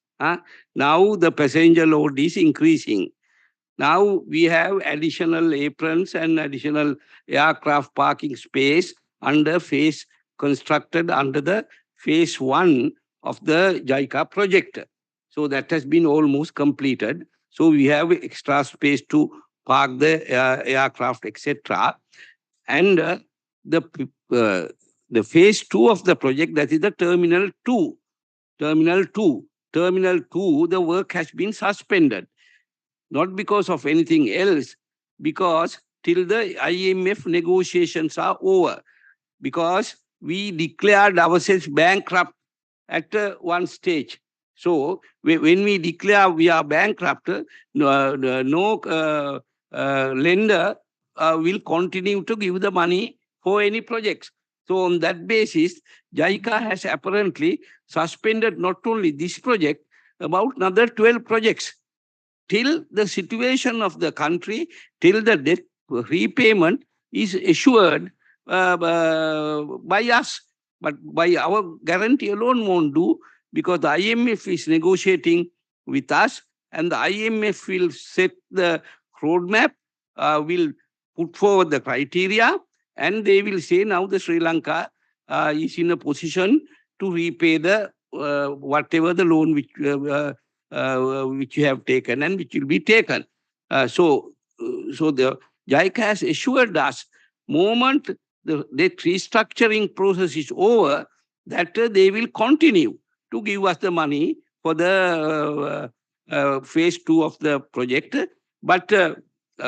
Now the passenger load is increasing. Now we have additional aprons and additional aircraft parking space constructed under the phase 1 of the JICA project. So that has been almost completed. So we have extra space to park the aircraft, etc. And the phase 2 of the project, that is the Terminal 2. Terminal 2, the work has been suspended. Not because of anything else, because till the IMF negotiations are over. Because we declared ourselves bankrupt at one stage. So when we declare we are bankrupt, no lender will continue to give the money for any projects. So on that basis, JICA has apparently suspended not only this project, about another 12 projects till the situation of the country, till the debt repayment is assured by us. But by our guarantee alone won't do, because the IMF is negotiating with us, and the IMF will set the roadmap, will put forward the criteria, and they will say now the Sri Lanka is in a position to repay the whatever the loan which you have taken and which will be taken. So the JICA has assured us, moment the restructuring process is over, that they will continue to give us the money for the phase 2 of the project. But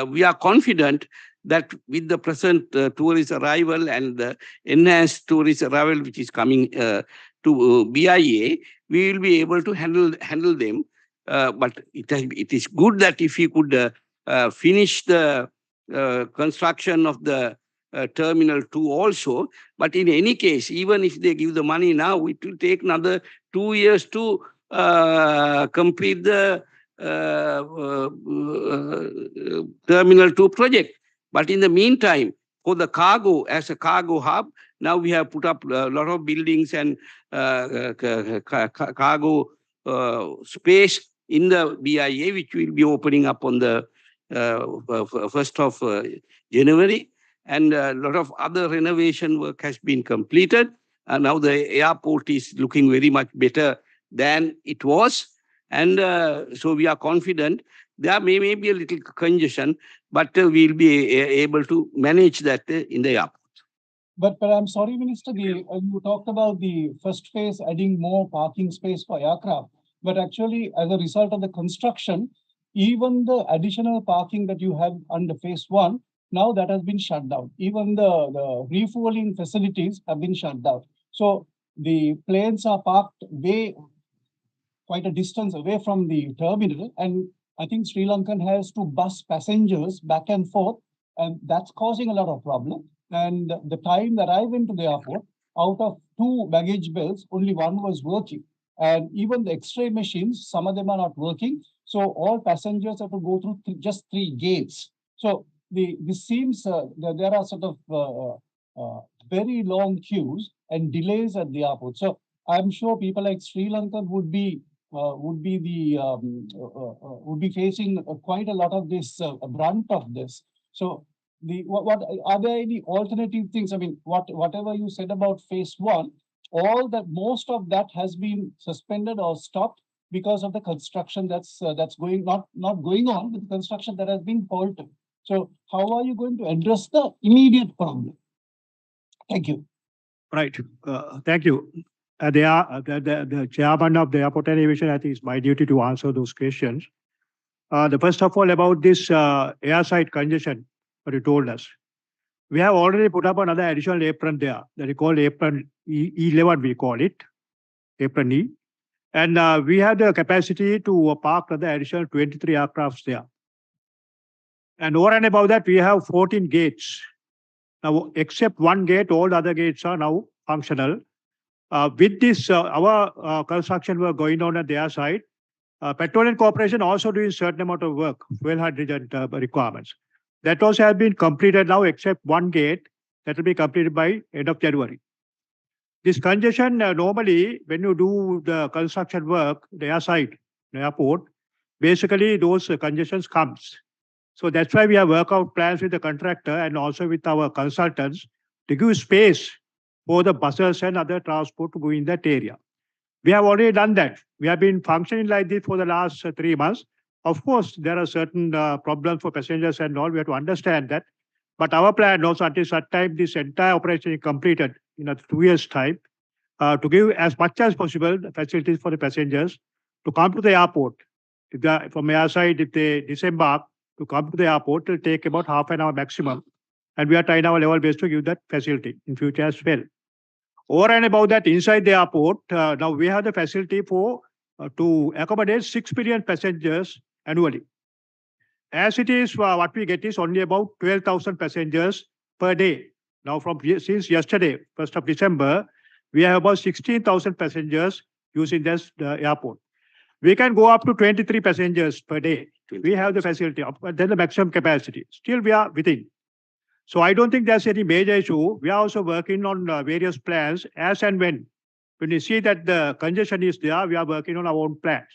we are confident that with the present tourist arrival and the enhanced tourist arrival which is coming to BIA, we will be able to handle them. But it is good that if we could finish the construction of the Terminal 2 also. But in any case, even if they give the money now, it will take another 2 years to complete the Terminal 2 project. But in the meantime, for the cargo, as a cargo hub, now we have put up a lot of buildings and cargo space in the BIA, which will be opening up on the 1st of January. And a lot of other renovation work has been completed. And now the airport is looking very much better than it was. And so we are confident. There may be a little congestion, but we'll be able to manage that in the airport. But I'm sorry, Minister, you talked about the first phase adding more parking space for aircraft. But actually, as a result of the construction, even the additional parking that you have under phase 1, now that has been shut down. Even the refueling facilities have been shut down. So the planes are parked quite a distance away from the terminal. And I think Sri Lankan has to bus passengers back and forth, and that's causing a lot of problem. And the time that I went to the airport, out of 2 baggage belts, only 1 was working. And even the X-ray machines, some of them are not working. So all passengers have to go through just 3 gates. So this seems that there are sort of very long queues and delays at the airport. So I'm sure people like Sri Lanka would be facing quite a lot of this brunt of this. So what are there any alternative things? I mean, whatever you said about phase 1, most of that has been suspended or stopped because of the construction that's going not going on, but the construction that has been halted. So how are you going to address the immediate problem? Thank you. Right. Thank you. The chairman of the airport and aviation, I think it's my duty to answer those questions. The first of all, about this airside congestion, what you told us. We have already put up another additional apron there that we call apron E11, we call it, apron E. And we have the capacity to park the additional 23 aircrafts there. And over and above that, we have 14 gates. Now, except 1 gate, all other gates are now functional. With this, our construction work going on at their side, Petroleum Corporation also doing certain amount of work, fuel hydrogen requirements. That also has been completed now, except 1 gate that will be completed by end of January. This congestion, normally, when you do the construction work, the airside, the airport, basically those congestions comes. So that's why we have worked out plans with the contractor and also with our consultants to give space for the buses and other transport to go in that area. We have already done that. We have been functioning like this for the last 3 months. Of course, there are certain problems for passengers and all. We have to understand that. But our plan also until such time this entire operation is completed in a 2 years' time to give as much as possible facilities for the passengers to come to the airport. If they, from air side, if they disembark to come to the airport, it will take about half an hour maximum. And we are trying our level best to give that facility in future as well. Over and above that, inside the airport, now we have the facility for to accommodate 6 million passengers annually. As it is, what we get is only about 12,000 passengers per day. Now, since yesterday, 1st of December, we have about 16,000 passengers using this airport. We can go up to 23 passengers per day. We have the facility, but then the maximum capacity. Still, we are within. So I don't think there's any major issue. We are also working on various plans as and when you see that the congestion is there, we are working on our own plans.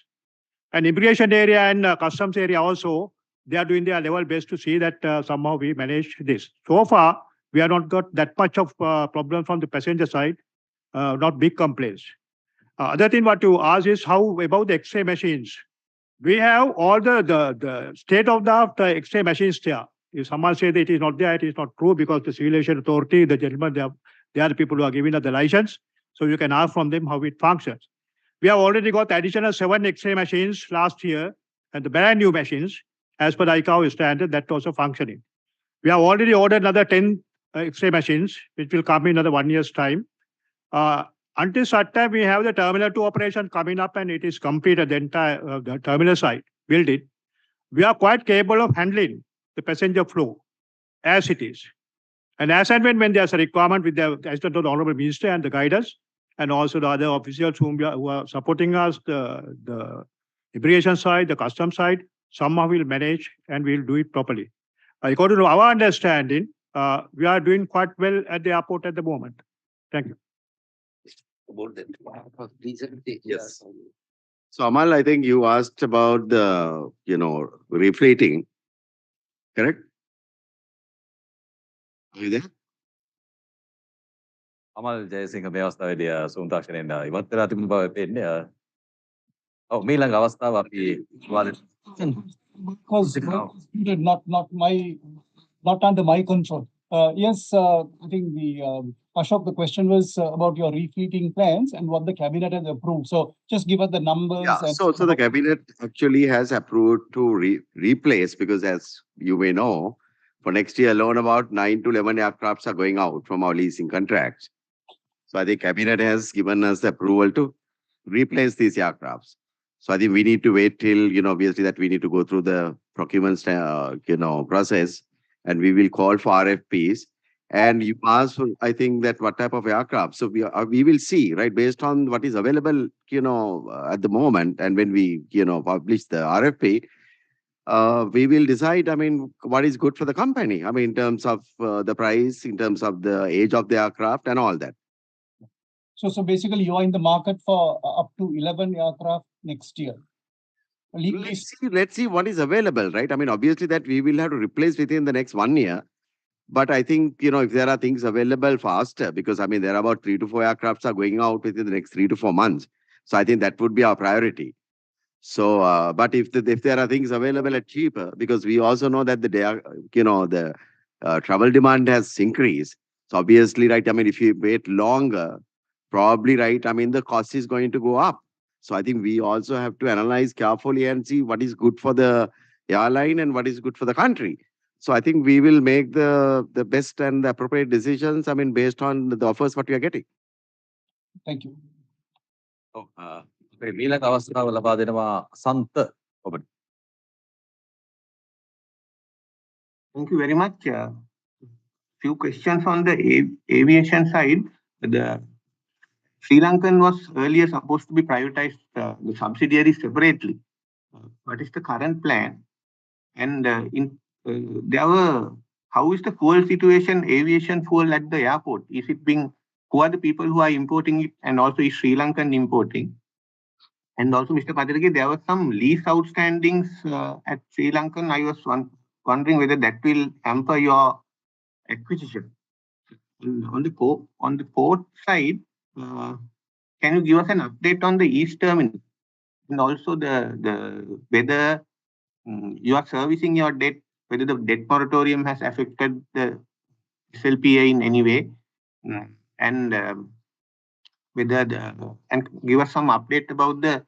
And immigration area and customs area also, they are doing their level best to see that somehow we manage this. So far, we have not got that much of problem from the passenger side, not big complaints. Other thing what you ask is how about the X-ray machines? We have all the state-of-the-art X-ray machines there. If someone says that it is not there, it is not true because the Civil Aviation Authority, the gentlemen, they are the people who are giving us the license. So you can ask from them how it functions. We have already got additional 7 X-ray machines last year and the brand new machines as per the ICAO standard that also functioning. We have already ordered another 10 X-ray machines, which will come in another 1 year's time. Until such time, we have the Terminal 2 operation coming up and it is completed, the entire the terminal side, build it. We are quite capable of handling the passenger flow as it is. And as and when there's a requirement with the assistant of the Honorable Minister and the guidance, and also the other officials who are supporting us, the immigration side, the customs side, somehow we'll manage and we'll do it properly. According to our understanding, we are doing quite well at the airport at the moment. Thank you. About that. Yes. So Amal, I think you asked about the, reflating, correct? Are you there? Amal Jayasinghe මේ අවස්ථාවේදී සුන්තාක්ෂණයෙන් ඉවත් වෙලා තිබුණු බව පේන්නේ. ඔව් මීළඟ අවස්ථාව අපි Because not under my control. Yes, I think Ashok, the question was about your refleeting plans and what the cabinet has approved. So just give us the numbers. Yeah, so the cabinet actually has approved to replace, because as you may know, for next year alone, about 9 to 11 aircrafts are going out from our leasing contracts. So I think cabinet has given us the approval to replace these aircrafts. So I think we need to wait till, obviously that we need to go through the procurement, process, and we will call for RFPs. And you asked, I think, that what type of aircraft. So we will see, right, based on what is available, at the moment, and when we, publish the RFP, we will decide, what is good for the company. In terms of the price, in terms of the age of the aircraft and all that. So basically you are in the market for up to 11 aircraft next year. Let's see what is available, right? Obviously that we will have to replace within the next 1 year. But I think, if there are things available faster, because there are about 3 to 4 aircrafts are going out within the next 3 to 4 months. So I think that would be our priority. So, but if there are things available at cheaper, because we also know that the travel demand has increased. So obviously, right, if you wait longer, probably, right, the cost is going to go up. So I think we also have to analyze carefully and see what is good for the airline and what is good for the country. So I think we will make the best and the appropriate decisions, based on the offers what we are getting. Thank you. මීළඟ අවස්ථාව ලබා දෙනවා සන්ත ඔබට. Thank you very much. Few questions on the aviation side. The Sri Lankan was earlier supposed to be privatized, the subsidiaries separately. What is the current plan? And how is the fuel situation, aviation fuel at the airport? Is it who are the people who are importing it, and also is Sri Lankan importing? And also, Mr. Padirage, there were some lease outstandings at Sri Lankan. I was wondering whether that will hamper your acquisition. On the port side, can you give us an update on the East Terminal, and also whether you are servicing your debt, whether the debt moratorium has affected the SLPA in any way, and whether and give us some update about the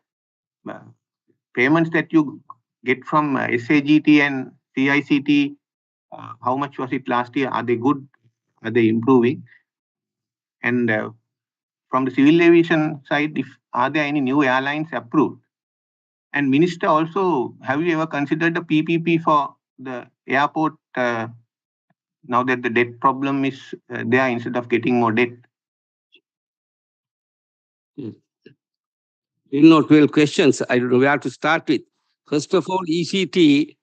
payments that you get from SAGT and CICT. How much was it last year? Are they good? Are they improving? And from the civil aviation side, are there any new airlines approved? And Minister, also, have you ever considered the PPP for the airport now that the debt problem is there instead of getting more debt? Not 12 questions. I don't know where to start with. First of all, ECT,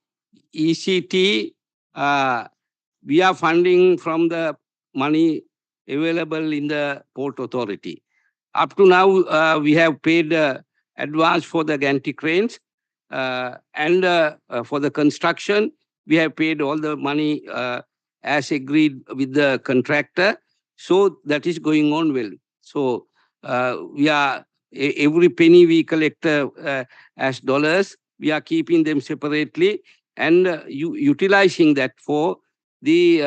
we are funding from the money available in the Port Authority. Up to now, we have paid advance for the gantry cranes and for the construction, we have paid all the money as agreed with the contractor. So that is going on well. So we are every penny we collect as dollars, we are keeping them separately and utilizing that for the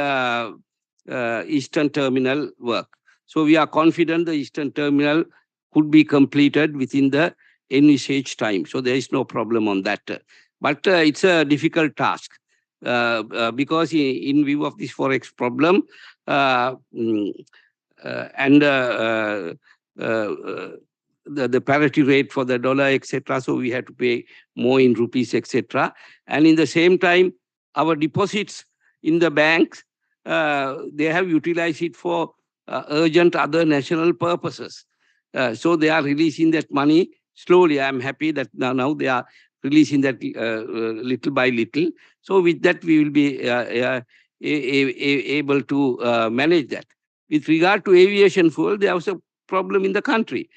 Eastern Terminal work. So we are confident the Eastern Terminal could be completed within the envisaged time. So there is no problem on that. But it's a difficult task because in view of this Forex problem and the parity rate for the dollar, etc. So we had to pay more in rupees, etc. And in the same time, our deposits in the banks, they have utilized it for urgent other national purposes. So they are releasing that money slowly. I'm happy that now they are releasing that little by little. So with that, we will be able to manage that. With regard to aviation fuel, there was a problem in the country.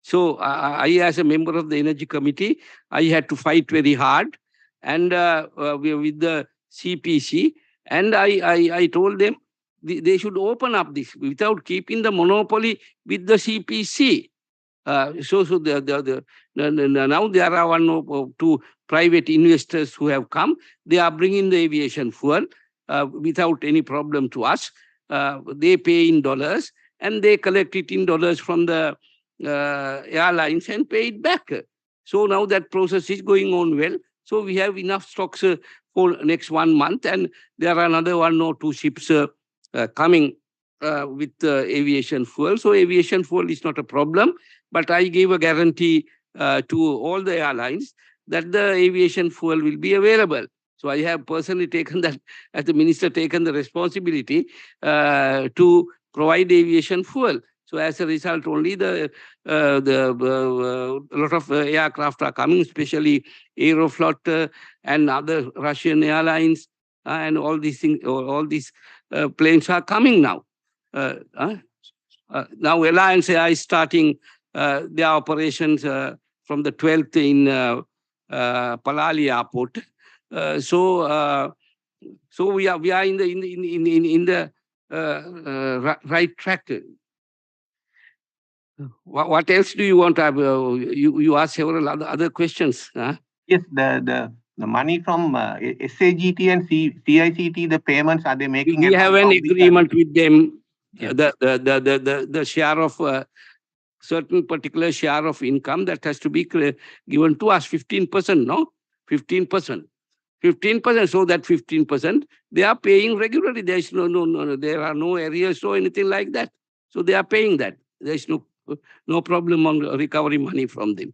So I, as a member of the Energy Committee, I had to fight very hard and with the CPC. And I told them they should open up this without keeping the monopoly with the CPC. Now there are one or two private investors who have come. They are bringing the aviation fuel without any problem to us. They pay in dollars and they collect it in dollars from the airlines and pay it back. So now that process is going on well. So we have enough stocks for next 1 month, and there are another 1 or 2 ships coming with aviation fuel. So aviation fuel is not a problem, but I gave a guarantee to all the airlines that the aviation fuel will be available. So I have personally taken that, as the minister, taken the responsibility to provide aviation fuel. So as a result, only a lot of aircraft are coming, especially Aeroflot and other Russian airlines, and all these things, all these planes are coming now. Now Alliance Air is starting their operations from the 12th in Palali Airport. So we are in the right track. What else do you want to have? You asked several other questions. Huh? Yes, the money from SAGT and CICT, the payments, are they making? We have an agreement with them. Yes. The share of certain particular share of income that has to be given to us, 15%, no? 15%. 15%, so that 15%, they are paying regularly. There is no, there are no arrears or anything like that. So they are paying that. There is no problem on recovering money from them.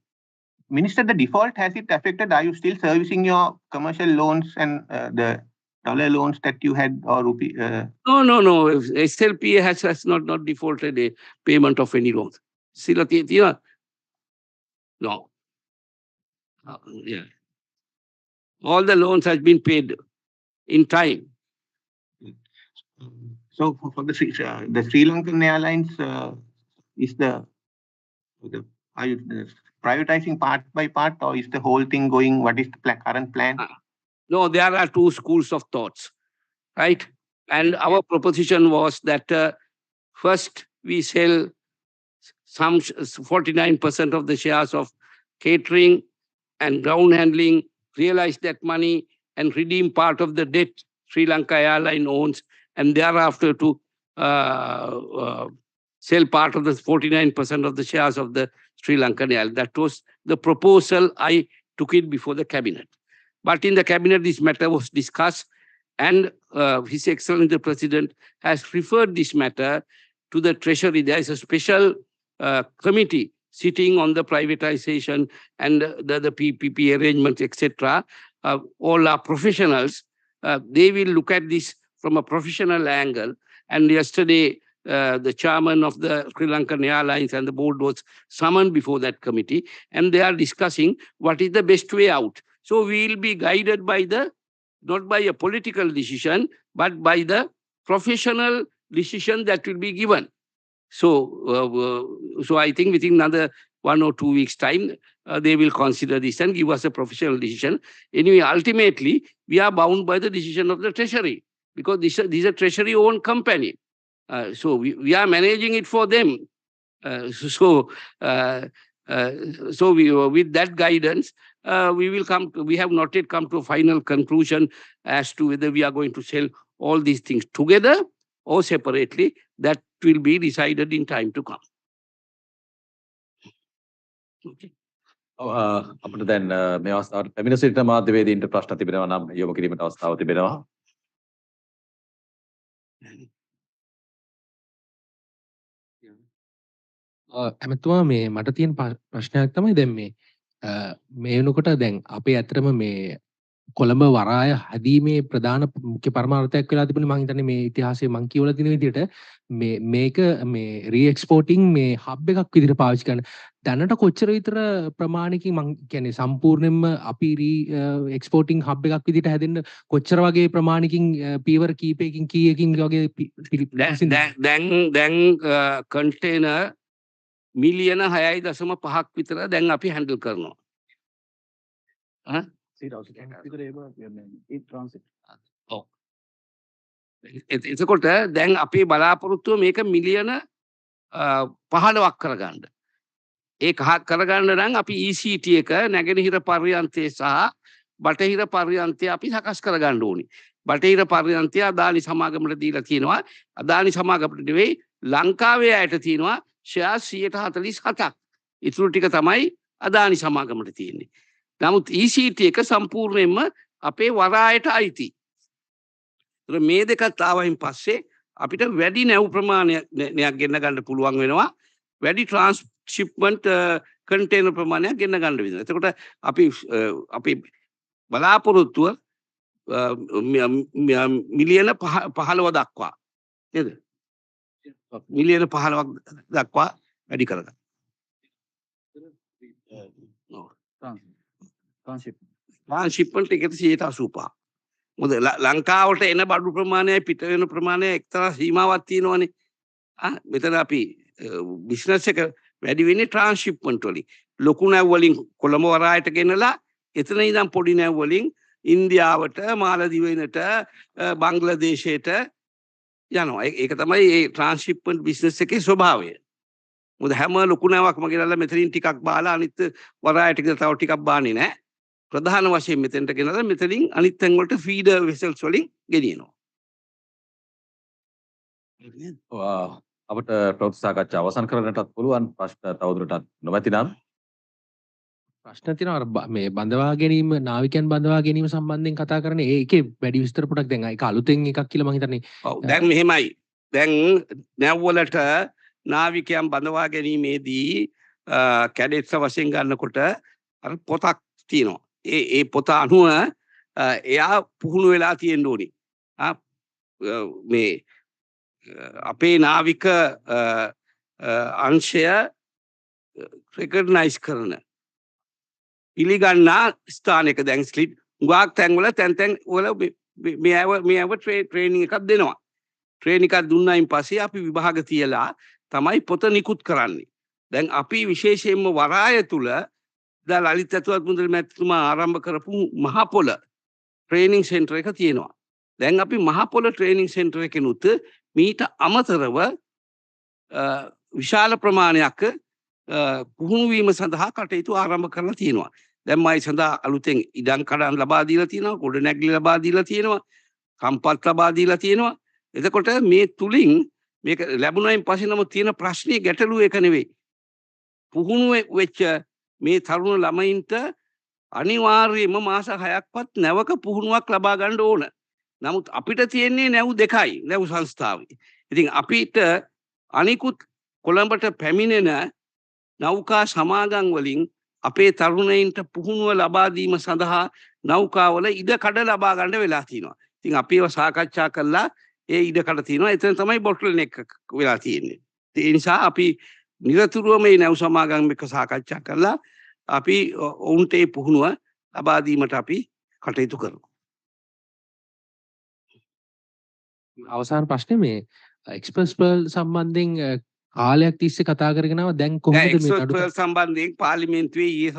Minister, the default, has it affected? Are you still servicing your commercial loans and the dollar loans that you had, or rupee? No. SLPA has not defaulted a payment of any loans. No. Yeah. All the loans has been paid in time. So for the Sri Lankan Airlines, are you privatizing part by part, or is the whole thing going? What is the current plan? No, there are 2 schools of thoughts, right? And our proposition was that first we sell some 49% of the shares of catering and ground handling realize that money and redeem part of the debt Sri Lanka Airline owns, and thereafter to sell part of the 49% of the shares of the Sri Lankan Airline. That was the proposal. I took it before the cabinet. But in the cabinet, this matter was discussed, and His Excellency the President has referred this matter to the Treasury. There is a special committee sitting on the privatization and the PPP arrangements, etc. All are professionals. They will look at this from a professional angle. And yesterday, the chairman of the Sri Lankan Airlines and the board was summoned before that committee, and they are discussing what is the best way out. So we will be guided by not by a political decision, but by the professional decision that will be given. So, so I think within another 1 or 2 weeks' time, they will consider this and give us a professional decision. Anyway, ultimately, we are bound by the decision of the Treasury, because this is a Treasury-owned company. So we are managing it for them. So with that guidance, we have not yet come to a final conclusion as to whether we are going to sell all these things together or separately. That will be decided in time to come. Okay. අපිට දැන් මේ අවස්ථාවට පැමිණ සිටින මාධ්‍යවේදීන්ට ප්‍රශ්න තිබෙනවා නම් යොමු කිරීමට අවස්ථාව තිබෙනවා. ඇමතුමා මේ මට තියෙන ප්‍රශ්නයක් තමයි දැන් මේ වෙනකොට දැන් අපේ ඇත්තටම මේ කොළඹ වරාය හැදීමේ ප්‍රධාන මුඛ්‍ය පරමාර්ථයක් වෙලා තිබුණේ මම හිතන්නේ මේ ඉතිහාසයේ මම කියවලා තියෙන විදිහට මේක මේ රීඑක්ස්පෝර්ටිංగ్ මේ හබ් එකක් විදිහට පාවිච්චි කරන දැනට කොච්චර විතර ප්‍රමාණිකින් මම කියන්නේ සම්පූර්ණයෙන්ම අපි එක්ස්පෝර්ටිංగ్ හබ් එකක් විදිහට හැදෙන්න කොච්චර වගේ ප්‍රමාණිකින් පීවර කීපයකින් කීයකින් වගේ දැන් කන්ටේනර් මිලියන 6.5ක් විතර දැන් අපි හැන්ඩල් කරනවා. එතකොට දැන් අපේ බලාපොරොත්තුව මේක මිලියන 15ක් කරගන්න. ඒ කරගන්න නම් අපි ECT එක නැගෙනහිර පර්යන්තය සහ බටහිර පර්යන්තය අපි සකස් කරගන්න ඕනි. බටහිර පර්යන්තය අදානි සමාගමට දීලා තියෙනවා. අදානි සමාගමට නෙවෙයි ලංකාවේ අයට තියෙනවා ෂෙයා 147ක්. ඉතුරු ටික තමයි අදානි සමාගමට තියෙන්නේ. නමුත් ECT එක සම්පූර්ණයෙන්ම අපේ වරායට අයිති. මේ දෙකත් ආවයින් පස්සේ අපිට වැඩි නැව් ප්‍රමාණයක් ගෙන්න ගන්න පුළුවන් වෙනවා. වැඩි ට්‍රාන්ස්ෂිප්මන්ට් කන්ටේනර් ප්‍රමාණයක් ගෙන්න ගන්න වෙනවා. එතකොට අපි බලාපොරොත්තුව මිලියන 15 දක්වා නේද? මිලියන 15ක් දක්වා වැඩි කරගන්න. ට්‍රාන්ස්ෂිප්මන්ට් එකට 185. මොකද ලංකාවට එන බඩු ප්‍රමාණයයි පිට වෙන ප්‍රමාණය එක්තරා සීමාවක් තියෙනවනේ. මෙතන අපි බිස්නස් එක වැඩි වෙන්නේ ට්‍රාන්ස්ෂිප්මන්ට් වලින්. ලොකු නැව් වලින් කොළඹ වරායට ගෙනලා එතන ඉඳන් පොඩි නැව් වලින් ඉන්දියාවට, මාලදිවයිනට, බංග්ලාදේශයට යනවා. ඒක තමයි මේ ට්‍රාන්ස්ෂිප්මන්ට් බිස්නස් එකේ ස්වභාවය. මොකද හැම ලොකු නැවක්ම ගෙනල්ලා මෙතනින් ටිකක් බාලා අනිත් වරායට ගෙනලා තව ටිකක් බාන්නේ නැහැ. ප්‍රධාන වශයෙන් මෙතෙන්ට ගෙනලා මෙතනින් අනිත් තැන් වලට ෆීඩර් වෙසල්ස් වලින් ගෙනියනවා. අපට ප්‍රවෘත්ති සාකච්ඡාව අවසන් කරන්නටත් පුළුවන්. ප්‍රශ්න තවදුරටත් නොමැතිනම් ප්‍රශ්න තියෙනවා මේ බඳවා ගැනීම නාවිකයන් බඳවා ගැනීම සම්බන්ධයෙන් කතා කරන්නේ ඒකේ වැඩි විස්තර පොඩක් දැන් ඒක අලුතෙන් එකක් කියලා මම හිතන්නේ. ඔව් දැන් මෙහෙමයි. දැන් නැව් වලට නාවිකයන් බඳවා ගැනීමේදී කැඩෙට්ස් වශයෙන් ගන්නකොට අර පොතක් තියෙනවා. ඒ පොත අනුව එයා පුහුණු වෙලා තියෙන්න ඕනි. මේ අපේ නාවික අංශය රෙකග්නයිස් කරන පිළිගන්නා ස්ථානයක දැන් ස්ලිප් උගාක් තැන්වල තැන් වල මේව ට්‍රේනින් එකක් දෙනවා. ට්‍රේනින් එකක් දුන්නායින් පස්සේ අපි විභාග තියලා තමයි පොත නිකුත් කරන්නේ. දැන් අපි විශේෂයෙන්ම වරාය තුල දැන් ලලිත් ඇතුළත් මුදල් මැතිතුමා ආරම්භ කරපු මහපොළ ට්‍රේනින් සෙන්ටර් එක තියෙනවා. දැන් අපි මහපොළ ට්‍රේනින් සෙන්ටර් එකෙනුත් මීට අමතරව විශාල ප්‍රමාණයක් පුහුණු වීම සඳහා කටයුතු ආරම්භ කරලා තියෙනවා. දැන් මයි සඳහා අලුතෙන් ඉඩම් කඩම් ලබා දීලා තියෙනවා, ගොඩනැගිලි ලබා දීලා තියෙනවා, සම්පත් ලබා දීලා තියෙනවා. එතකොට මේ තුලින් මේක ලැබුණයින් පස්සේ නම් තියෙන ප්‍රශ්නේ ගැටලුව එක නෙවෙයි. පුහුණු වෙච්ච මේ තරුණ ළමයින්ට අනිවාර්යයෙන්ම මාස 6ක්වත් නැවක පුහුණුවක් ලබා ගන්න ඕන. නමුත් අපිට තියෙන්නේ නැව් දෙකයි නැව් සංස්ථාවේ. ඉතින් අපිට අනිකුත් කොළඹට පැමිණෙන නෞකා සමාගම් වලින් අපේ තරුණයින්ට පුහුණුව ලබා දීම සඳහා නෞකාවල ඉඩ කඩ ලබා ගන්න වෙලා තියෙනවා. ඉතින් අපි ඒවා සාකච්ඡා කළා. ඒ ඉඩ කඩ තියෙනවා. එතන තමයි බොට්ටල් එක වෙලා තියෙන්නේ. ඒ නිසා අපි නිරතුරුව මේ නැව් සමාගම් එක්ක සාකච්ඡා කළා. අපි ඔවුන්ට ඒ පුහුණුව ලබා දීමට අපි කටයුතු කරනවා. අවසාන ප්‍රශ්නේ මේ එක්ස්ප්‍රස් පර්ල් සම්බන්ධයෙන් කාලයක් තිස්සේ කතා කරගෙන ආවා. දැන් කොහොමද මේ එක්ස්ප්‍රස් පර්ල් සම්බන්ධයෙන් පාර්ලිමේන්තුවේ ඊයේ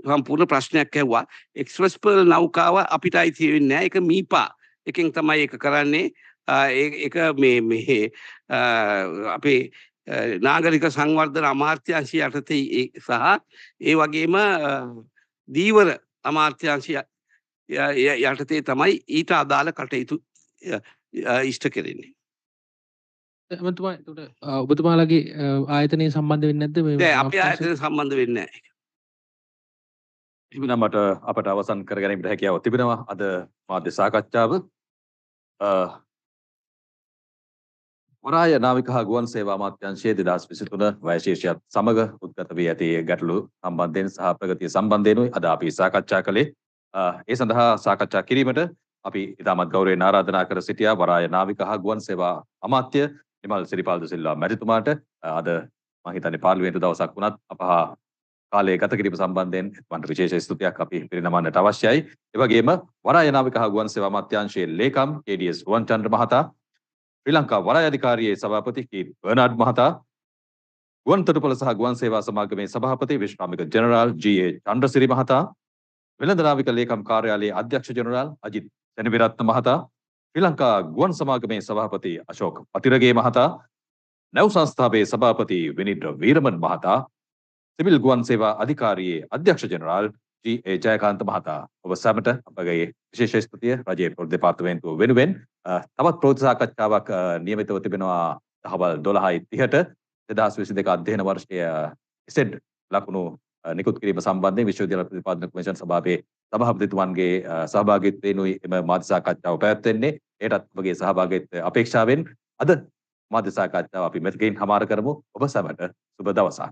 සම්පූර්ණ ප්‍රශ්නයක් ඇහුවා. එක්ස්ප්‍රස් පර්ල් නෞකාව අපිට අයිති වෙන්නේ නැහැ. ඒක මීපා එකෙන් තමයි ඒක කරන්නේ. ඒක මේ අපේ නාගරික සංවර්ධන අමාත්‍යාංශය යටතේ සහ ඒ වගේම දීවර අමාත්‍යාංශය යටතේ තමයි ඊට අදාළ කටයුතු ඉෂ්ට කෙරෙන්නේ. එතුමා එතකොට ඔබතුමාලගේ ආයතනයේ සම්බන්ධ වෙන්නේ නැද්ද මේ? නෑ අපේ ආයතනය සම්බන්ධ වෙන්නේ නැහැ. එහෙනම් මට අපට අවසන් කර ගැනීමට හැකියාව තිබෙනවා අද මාධ්‍ය සාකච්ඡාව. වරාය නාවික හා ගුවන් සේවා අමාත්‍යාංශයේ 2023 වයශීර්ෂයත් සමග උද්ගත වී ඇති ගැටලු සම්බන්ධයෙන් සහ ප්‍රගතිය සම්බන්ධයෙන් අද අපි සාකච්ඡා කළේ. ඒ සඳහා සාකච්ඡා කිරීමට අපි ඉතාමත් ගෞරවයෙන් ආරාධනා කර සිටියා වරාය නාවික හා ගුවන් සේවා අමාත්‍ය නිමල් සිරිපාල් ද සිල්වා මැතිතුමාට. අද මම හිතන්නේ පාර්ලිමේන්තු දවසක් වුණත් අප හා කාලය ගත කිරීම සම්බන්ධයෙන් මට විශේෂ ස්තුතියක් අපි පිරිනමන්නට අවශ්‍යයි. ඒ වගේම වරාය නාවික හා ගුවන් සේවා අමාත්‍යාංශයේ ලේකම් KDS රුවන්චන්ද්‍ර මහතා, ශ්‍රී ලංකා වරාය අධිකාරියේ සභාපති කීත් බර්නාඩ් මහතා, ගුවන් තොටුපළ සහ ගුවන් සේවා සමාගමේ සභාපති විශ්‍රාමික ජෙනරාල් GA චන්ද්‍රසිරි මහතා, වෙළඳ නාවික ලේකම් කාර්යාලයේ අධ්‍යක්ෂ ජෙනරාල් අජිත් සෙනවිරත්න මහතා, ශ්‍රී ලංකා ගුවන් සමාගමේ සභාපති අශෝක් පතිරගේ මහතා, නැව් සංස්ථාවේ සභාපති විනිද්‍ර වීරමන් මහතා, සිවිල් ගුවන් සේවා අධිකාරියේ අධ්‍යක්ෂ ජෙනරාල් GA ජයකාන්ත මහතා, ඔබ සැමට අපගේ විශේෂ ස්තුතිය රජයේ පොදු දෙපාර්තමේන්තුව වෙනුවෙන්. තවත් ප්‍රවෘත්ති සාකච්ඡාවක් නියමිතව තිබෙනවා දහවල් 12:30ට 2022 අධ්‍යයන වර්ෂයේ ඉසෙඩ් ලකුණු නිකුත් කිරීම සම්බන්ධයෙන් විශ්වවිද්‍යාල ප්‍රතිපාදන කොමිෂන් සභාවේ සභාපතිතුමන්ගේ සහභාගීත්වයෙන්ුයි එම මාධ්‍ය සාකච්ඡාව පැවැත්වෙන්නේ. ඒටත් ඔබගේ සහභාගීත්වය අපේක්ෂාවෙන් අද මාධ්‍ය සාකච්ඡාව අපි මෙතකින් හමාර කරමු. ඔබ සැමට සුබ දවසක්.